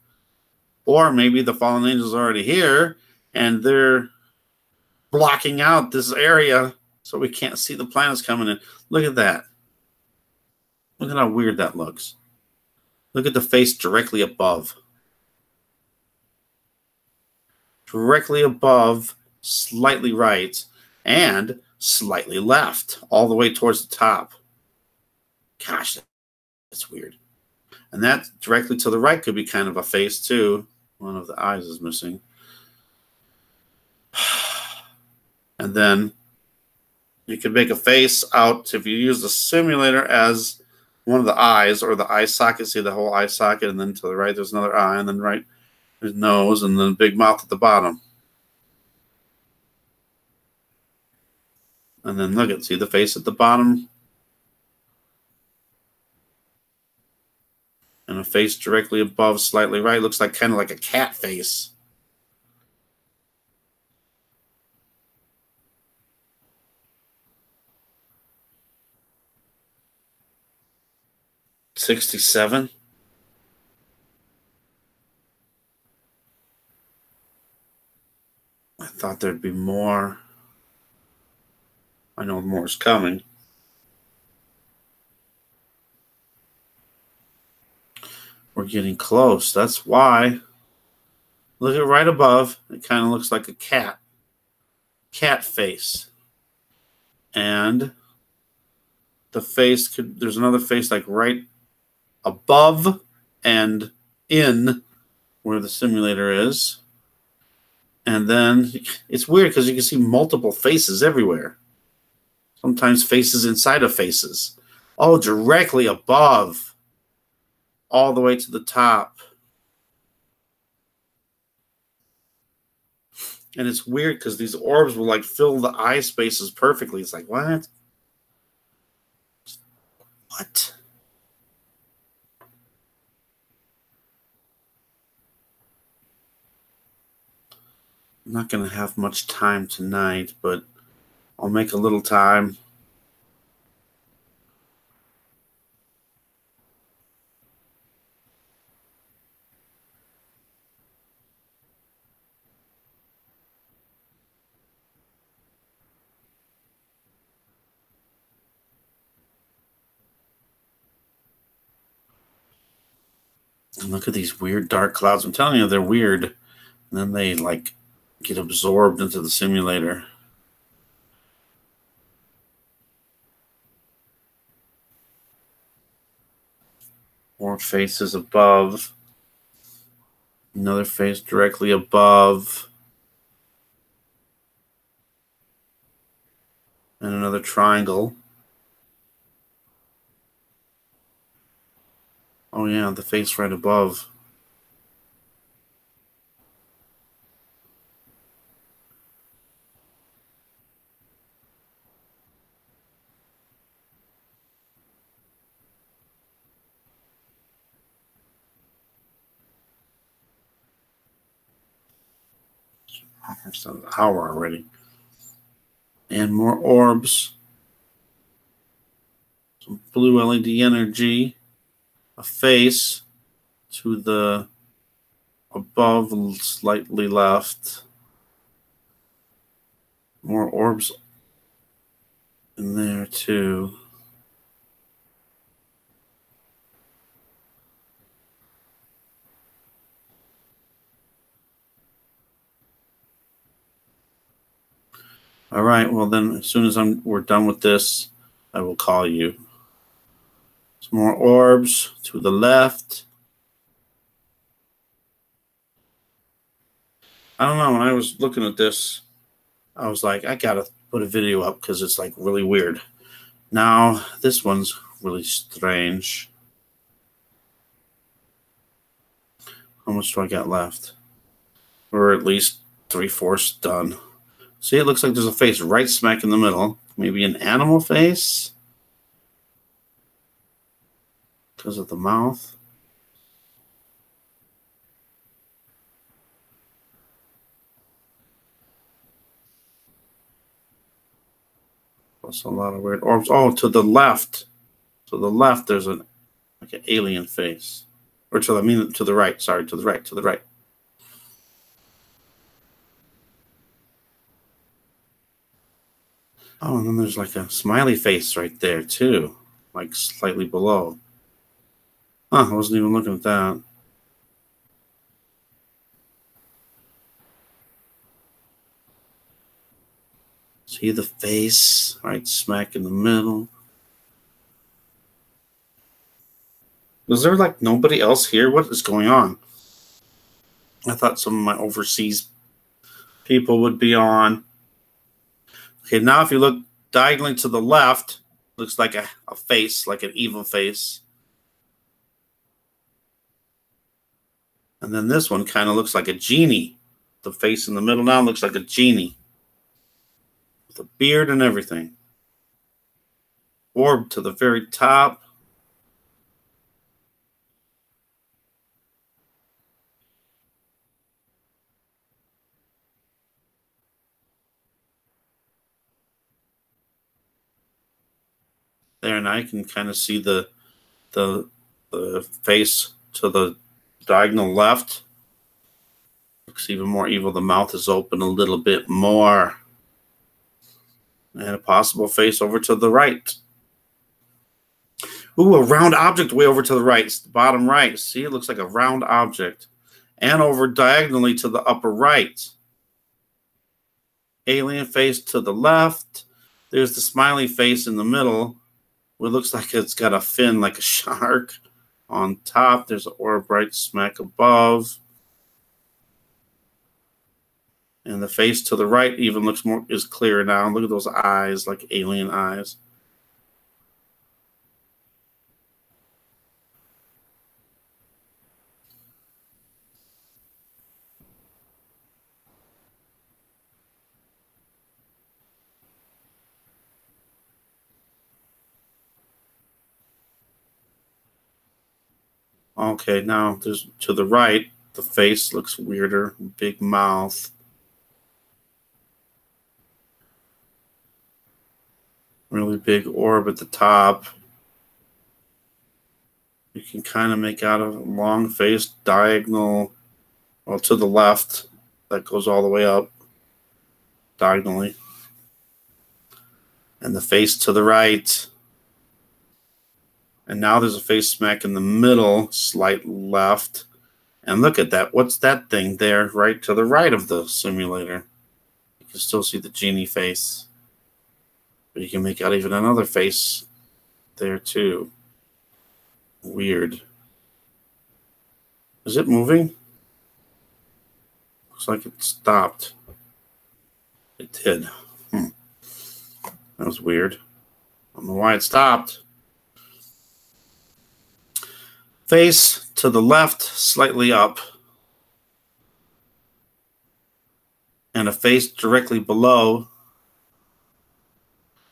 or maybe the fallen angels are already here and they're blocking out this area so we can't see the planets coming in. Look at that. Look at how weird that looks. Look at the face directly above. Directly above, slightly right, and slightly left, all the way towards the top. Gosh, that's weird. And that directly to the right could be kind of a face too. One of the eyes is missing. And then you can make a face out if you use the simulator as one of the eyes or the eye socket. See the whole eye socket, and then to the right there's another eye, and then right there's nose, and then a big mouth at the bottom. And then look at see the face at the bottom, and a face directly above, slightly right. Looks like kind of like a cat face. $67. I thought there'd be more. I know more is coming. We're getting close. That's why. Look at right above. It kind of looks like a cat. Cat face. And the face could, there's another face like right above and in where the simulator is. And then it's weird because you can see multiple faces everywhere. Sometimes faces inside of faces. Oh, directly above. All the way to the top. And it's weird because these orbs will like fill the eye spaces perfectly. It's like, what? What? I'm not going to have much time tonight, but I'll make a little time. And look at these weird dark clouds. I'm telling you, they're weird. And then they like get absorbed into the simulator. More faces above. Another face directly above. And another triangle. Oh yeah, the face right above. It's an hour already. And more orbs. Some blue LED energy. A face to the above, slightly left. More orbs in there too. All right, well then, as soon as we're done with this, I will call you. Some more orbs to the left. I don't know, when I was looking at this, I was like, I gotta put a video up because it's like really weird. Now, this one's really strange. How much do I got left? We're at least 3/4 done. See, it looks like there's a face right smack in the middle. Maybe an animal face? Because of the mouth. Plus a lot of weird orbs. Oh, to the left. To the left, there's like an alien face. Or to the right. Sorry, to the right. To the right. Oh, and then there's like a smiley face right there too, like slightly below. Huh, I wasn't even looking at that. See the face right smack in the middle. Was there like nobody else here? What is going on? I thought some of my overseas people would be on. Okay, now if you look diagonally to the left, looks like a face, like an evil face. And then this one kind of looks like a genie. The face in the middle now looks like a genie. With a beard and everything. Orb to the very top. There, and I can kind of see the face to the diagonal left. Looks even more evil. The mouth is open a little bit more. And a possible face over to the right. Ooh, a round object way over to the right, bottom right. See, it looks like a round object. And over diagonally to the upper right. Alien face to the left. There's the smiley face in the middle. It looks like it's got a fin like a shark. On top, there's an orb right smack above. And the face to the right even is clearer now. Look at those eyes, like alien eyes. Okay, now there's to the right, the face looks weirder, big mouth. Really big orb at the top. You can kind of make out a long face, diagonal, well, to the left. That goes all the way up, diagonally. And the face to the right. And now there's a face smack in the middle, slight left. And look at that. What's that thing there right to the right of the simulator? You can still see the genie face. But you can make out even another face there too. Weird. Is it moving? Looks like it stopped. It did. That was weird. I don't know why it stopped. Face to the left, slightly up. And a face directly below.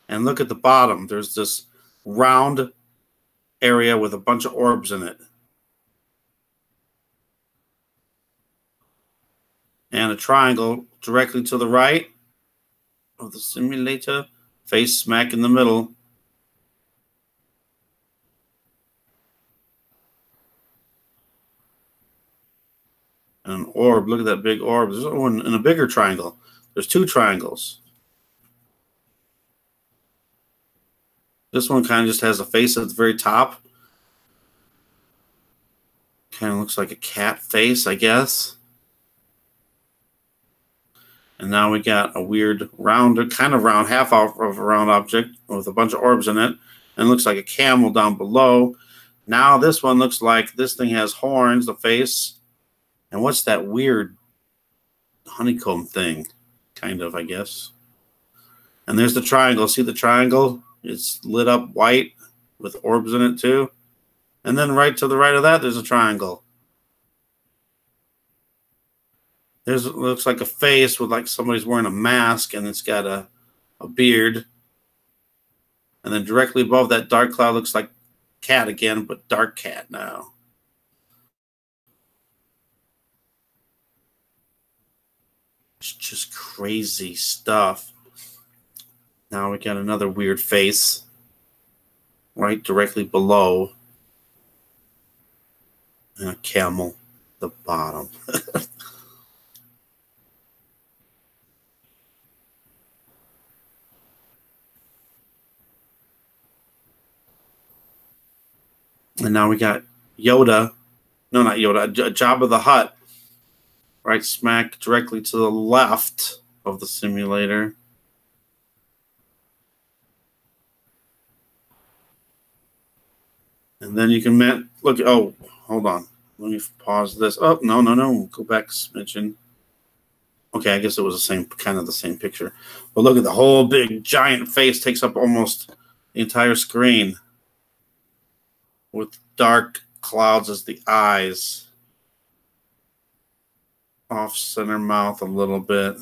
And look at the bottom. There's this round area with a bunch of orbs in it. And a triangle directly to the right of the simulator. Face smack in the middle. And an orb. Look at that big orb. There's one in a bigger triangle. There's two triangles. This one kind of just has a face at the very top. Kind of looks like a cat face, I guess. And now we got a weird round, kind of round, half of a round object with a bunch of orbs in it. And it looks like a camel down below. Now this one looks like this thing has horns, the face. And what's that weird honeycomb thing? Kind of, I guess. And there's the triangle. See the triangle? It's lit up white with orbs in it too. And then right to the right of that, there's a triangle. There's it looks like a face with like somebody's wearing a mask and it's got a beard. And then directly above that dark cloud looks like cat again, but dark cat now. It's just crazy stuff. Now we got another weird face right directly below. And a camel at the bottom. And now we got Yoda. No, not Yoda. Jabba the Hutt. Right smack directly to the left of the simulator. And then you can look. Oh, hold on. Let me pause this. Oh, no. Go back a smidgen. Okay, I guess it was the same, kind of the same picture. But look at the whole big giant face takes up almost the entire screen. With dark clouds as the eyes. Off center mouth a little bit.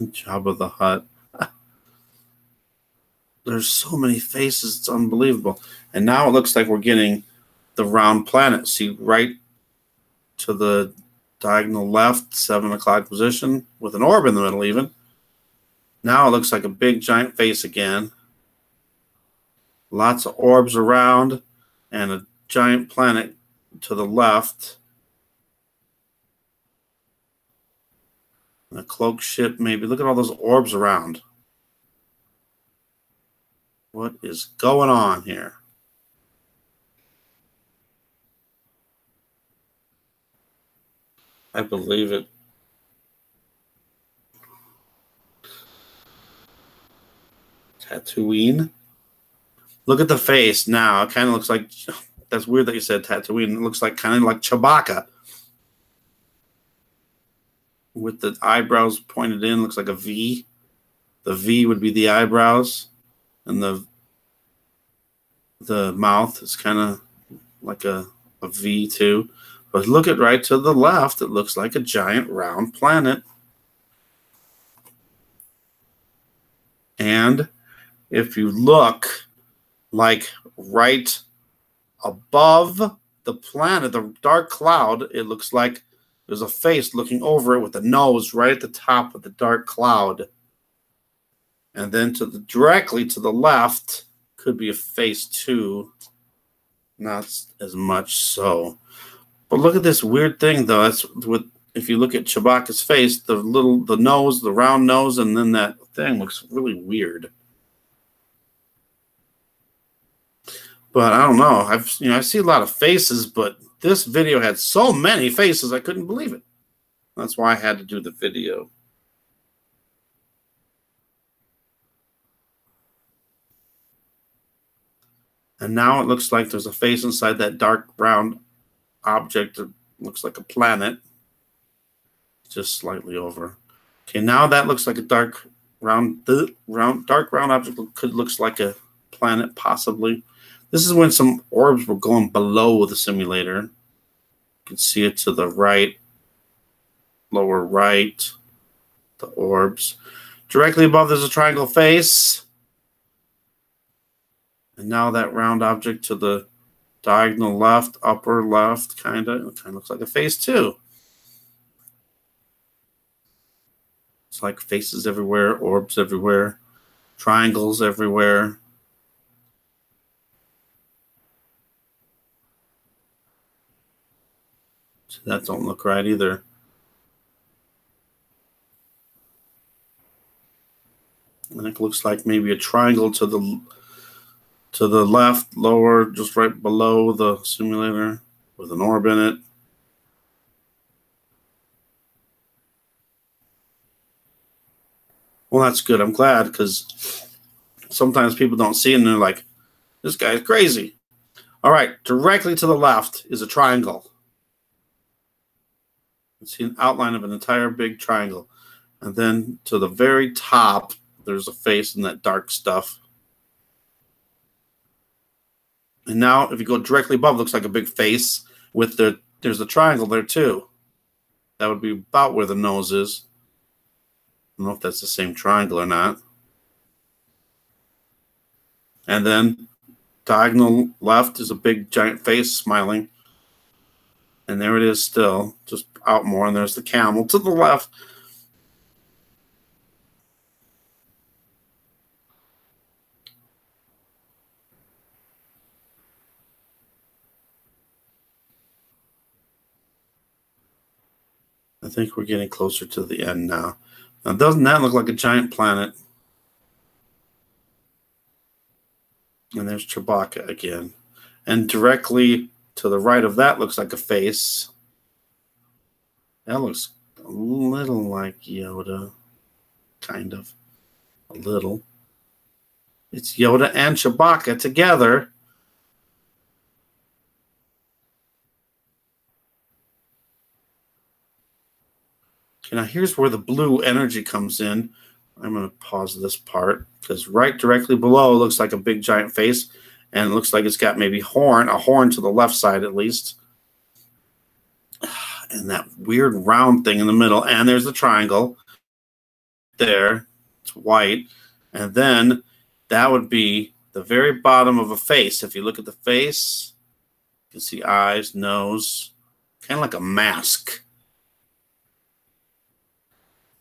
Jabba the Hutt. There's so many faces, it's unbelievable. And now it looks like we're getting the round planet. See, right to the diagonal left, 7 o'clock position, with an orb in the middle even. Now it looks like a big giant face again. Lots of orbs around, and a giant planet to the left. A cloak ship, maybe. Look at all those orbs around. What is going on here? I believe it. Tatooine. Look at the face now. It kind of looks like, that's weird that you said Tatooine. It looks like kind of like Chewbacca. With the eyebrows pointed in, looks like a V. The V would be the eyebrows. And the mouth is kind of like a V too. But look at right to the left. It looks like a giant round planet. And if you look like right above the planet, the dark cloud, it looks like there's a face looking over it with the nose right at the top of the dark cloud. And then directly to the left could be a face too. Not as much so. But look at this weird thing though. That's with, if you look at Chewbacca's face, the nose, the round nose, and then that thing looks really weird. But I don't know. I see a lot of faces, but this video had so many faces I couldn't believe it. That's why I had to do the video. And now it looks like there's a face inside that dark round object that looks like a planet. Just slightly over. Okay, now that looks like a dark round object looks like a planet, possibly. This is when some orbs were going below the simulator. You can see it to the right, lower right, the orbs. Directly above there's a triangle face. And now that round object to the diagonal left, upper left, kind of looks like a face too. It's like faces everywhere, orbs everywhere, triangles everywhere. So that don't look right either. And it looks like maybe a triangle to the left, lower, just right below the simulator with an orb in it. Well, that's good. I'm glad, because sometimes people don't see it and they're like, this guy's crazy. All right, directly to the left is a triangle. You see an outline of an entire big triangle. And then to the very top, there's a face and that dark stuff. And now if you go directly above, it looks like a big face with there's a triangle there too. That would be about where the nose is. I don't know if that's the same triangle or not. And then diagonal left is a big giant face smiling. And there it is still, just out more. And there's the camel to the left. I think we're getting closer to the end now. Now, doesn't that look like a giant planet? And there's Chewbacca again. And directly to the right of that looks like a face. That looks a little like Yoda. Kind of. A little. It's Yoda and Chewbacca together. Okay, now here's where the blue energy comes in. I'm going to pause this part because right directly below looks like a big giant face, and it looks like it's got maybe a horn to the left side at least. And that weird round thing in the middle, and there's the triangle there. It's white. And then that would be the very bottom of a face. If you look at the face, you can see eyes, nose, kind of like a mask.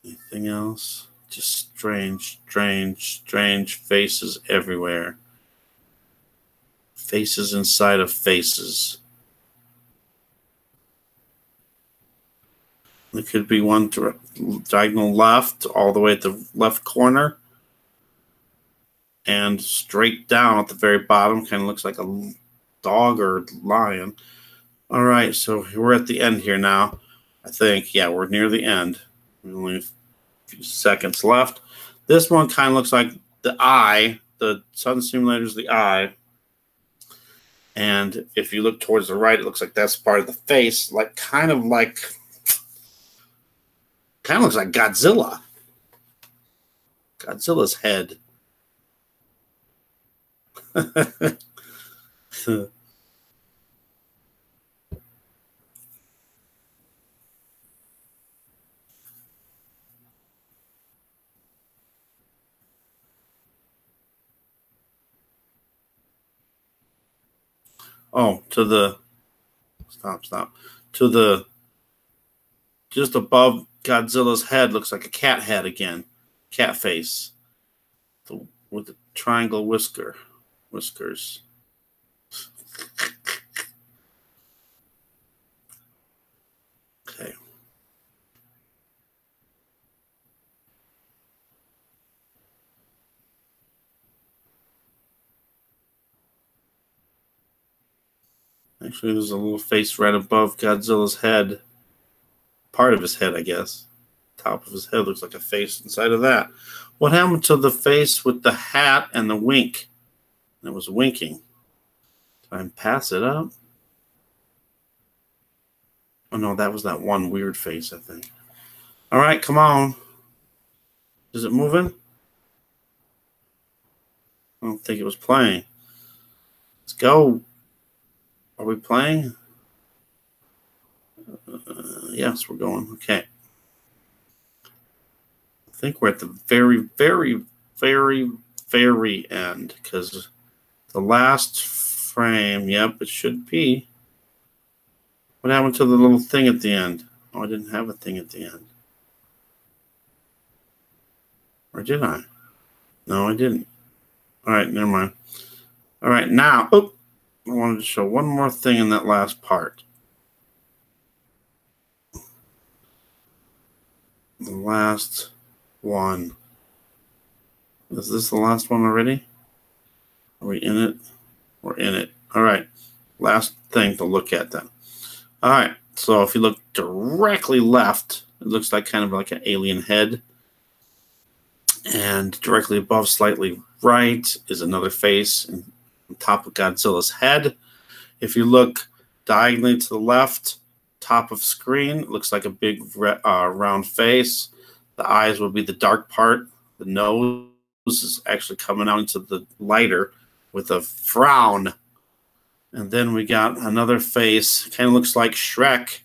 Anything else? Just strange faces everywhere. Faces inside of faces. There could be one diagonal left all the way at the left corner. And straight down at the very bottom, kind of looks like a dog or lion. All right, so we're at the end here now. I think, yeah, we're near the end. Only a few seconds left. This one kind of looks like the eye. The Sun Simulator's the eye. And if you look towards the right, it looks like that's part of the face, like kind of looks like Godzilla. Godzilla's head. Oh, to the stop. To the just above Godzilla's head looks like a cat head again. Cat face. With the triangle whiskers. Okay. Actually, there's a little face right above Godzilla's head. Part of his head, I guess. Top of his head looks like a face inside of that. What happened to the face with the hat and the wink? It was winking. Try and pass it up. Oh, no, that was that one weird face, I think. All right, come on. Is it moving? I don't think it was playing. Let's go. Are we playing? Yes, we're going. Okay. I think we're at the very, very, very, very end because the last frame, yep, it should be. What happened to the little thing at the end? Oh, I didn't have a thing at the end. Or did I? No, I didn't. All right, never mind. All right, now, I wanted to show one more thing in that last part. The last one. Is this the last one already? Are we in it? We're in it. All right. Last thing to look at then. All right. So if you look directly left, it looks like kind of like an alien head. And directly above, slightly right, is another face on top of Godzilla's head. If you look diagonally to the left, top of screen, it looks like a big round face. The eyes will be the dark part. The nose is actually coming out into the lighter with a frown. And then we got another face. Kind of looks like Shrek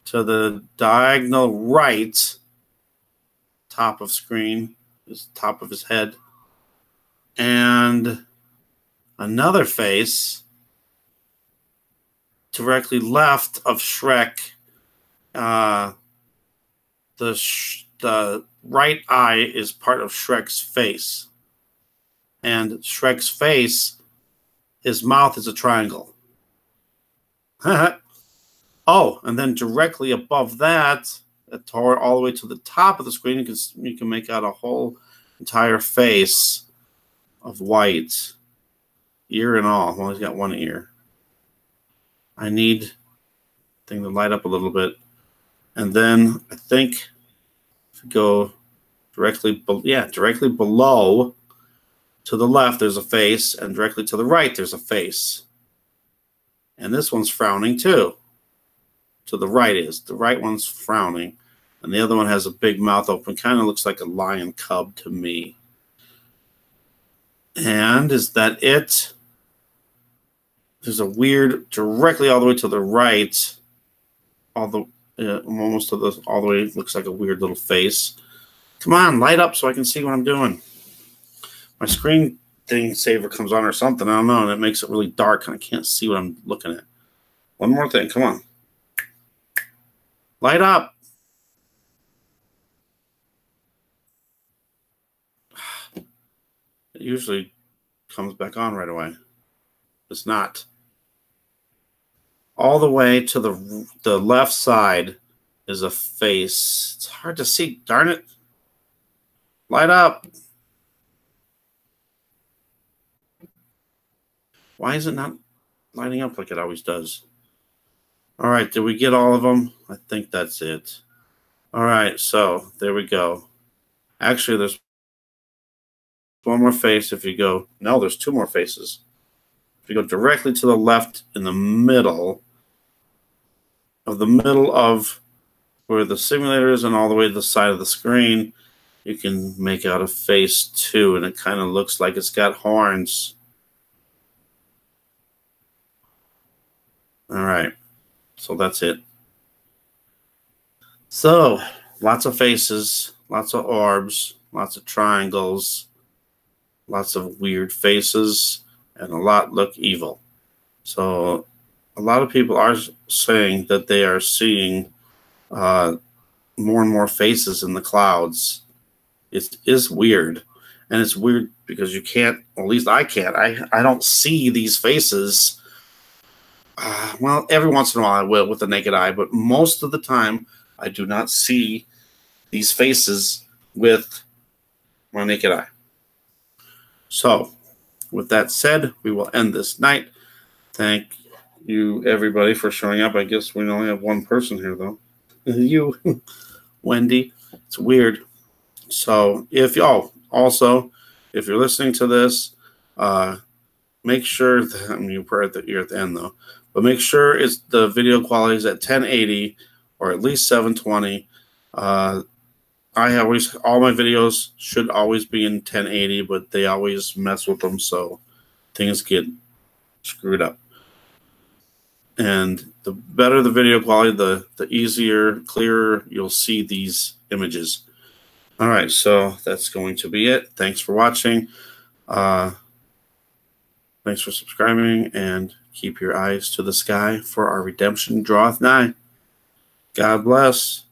to the diagonal right, top of screen, is top of his head. And another face directly left of Shrek. The right eye is part of Shrek's face. And Shrek's face, his mouth is a triangle. Oh, and then directly above that, all the way to the top of the screen, you can make out a whole entire face of white, ear and all. Well, he's got one ear. I need thing to light up a little bit, and then I think if you go directly below to the left, there's a face, and directly to the right, there's a face. And this one's frowning too. To the right the right one's frowning, and the other one has a big mouth open. Kind of looks like a lion cub to me. And is that it? There's a weird directly all the way to the right, almost to the all the way. Looks like a weird little face. Come on, light up so I can see what I'm doing. My screen thing saver comes on or something. I don't know, and it makes it really dark, and I can't see what I'm looking at. One more thing. Come on. Light up. It usually comes back on right away. It's not. All the way to the left side, is a face. It's hard to see. Darn it. Light up. Why is it not lighting up like it always does? All right, did we get all of them? I think that's it. All right, so there we go. Actually, there's one more face if you go. No, there's two more faces. If you go directly to the left in the middle of where the simulator is and all the way to the side of the screen, you can make out a face too, and it kind of looks like it's got horns. All right, so that's it. So, lots of faces, lots of orbs, lots of triangles, lots of weird faces, and a lot look evil. So, a lot of people are saying that they are seeing more and more faces in the clouds. It is weird. And it's weird because you can't, or at least I can't, I don't see these faces. Well, every once in a while I will with the naked eye, but most of the time I do not see these faces with my naked eye. So, with that said, we will end this night. Thank you, everybody, for showing up. I guess we only have one person here, though. You, Wendy. It's weird. So, if y'all also, if you're listening to this, make sure that, I mean, you're at the end, though, but make sure it's the video quality is at 1080 or at least 720. All my videos should always be in 1080, but they always mess with them, so things get screwed up. And the better the video quality, the easier, clearer you'll see these images. All right, so that's going to be it. Thanks for watching. Thanks for subscribing, and keep your eyes to the sky, for our redemption draweth nigh. God bless.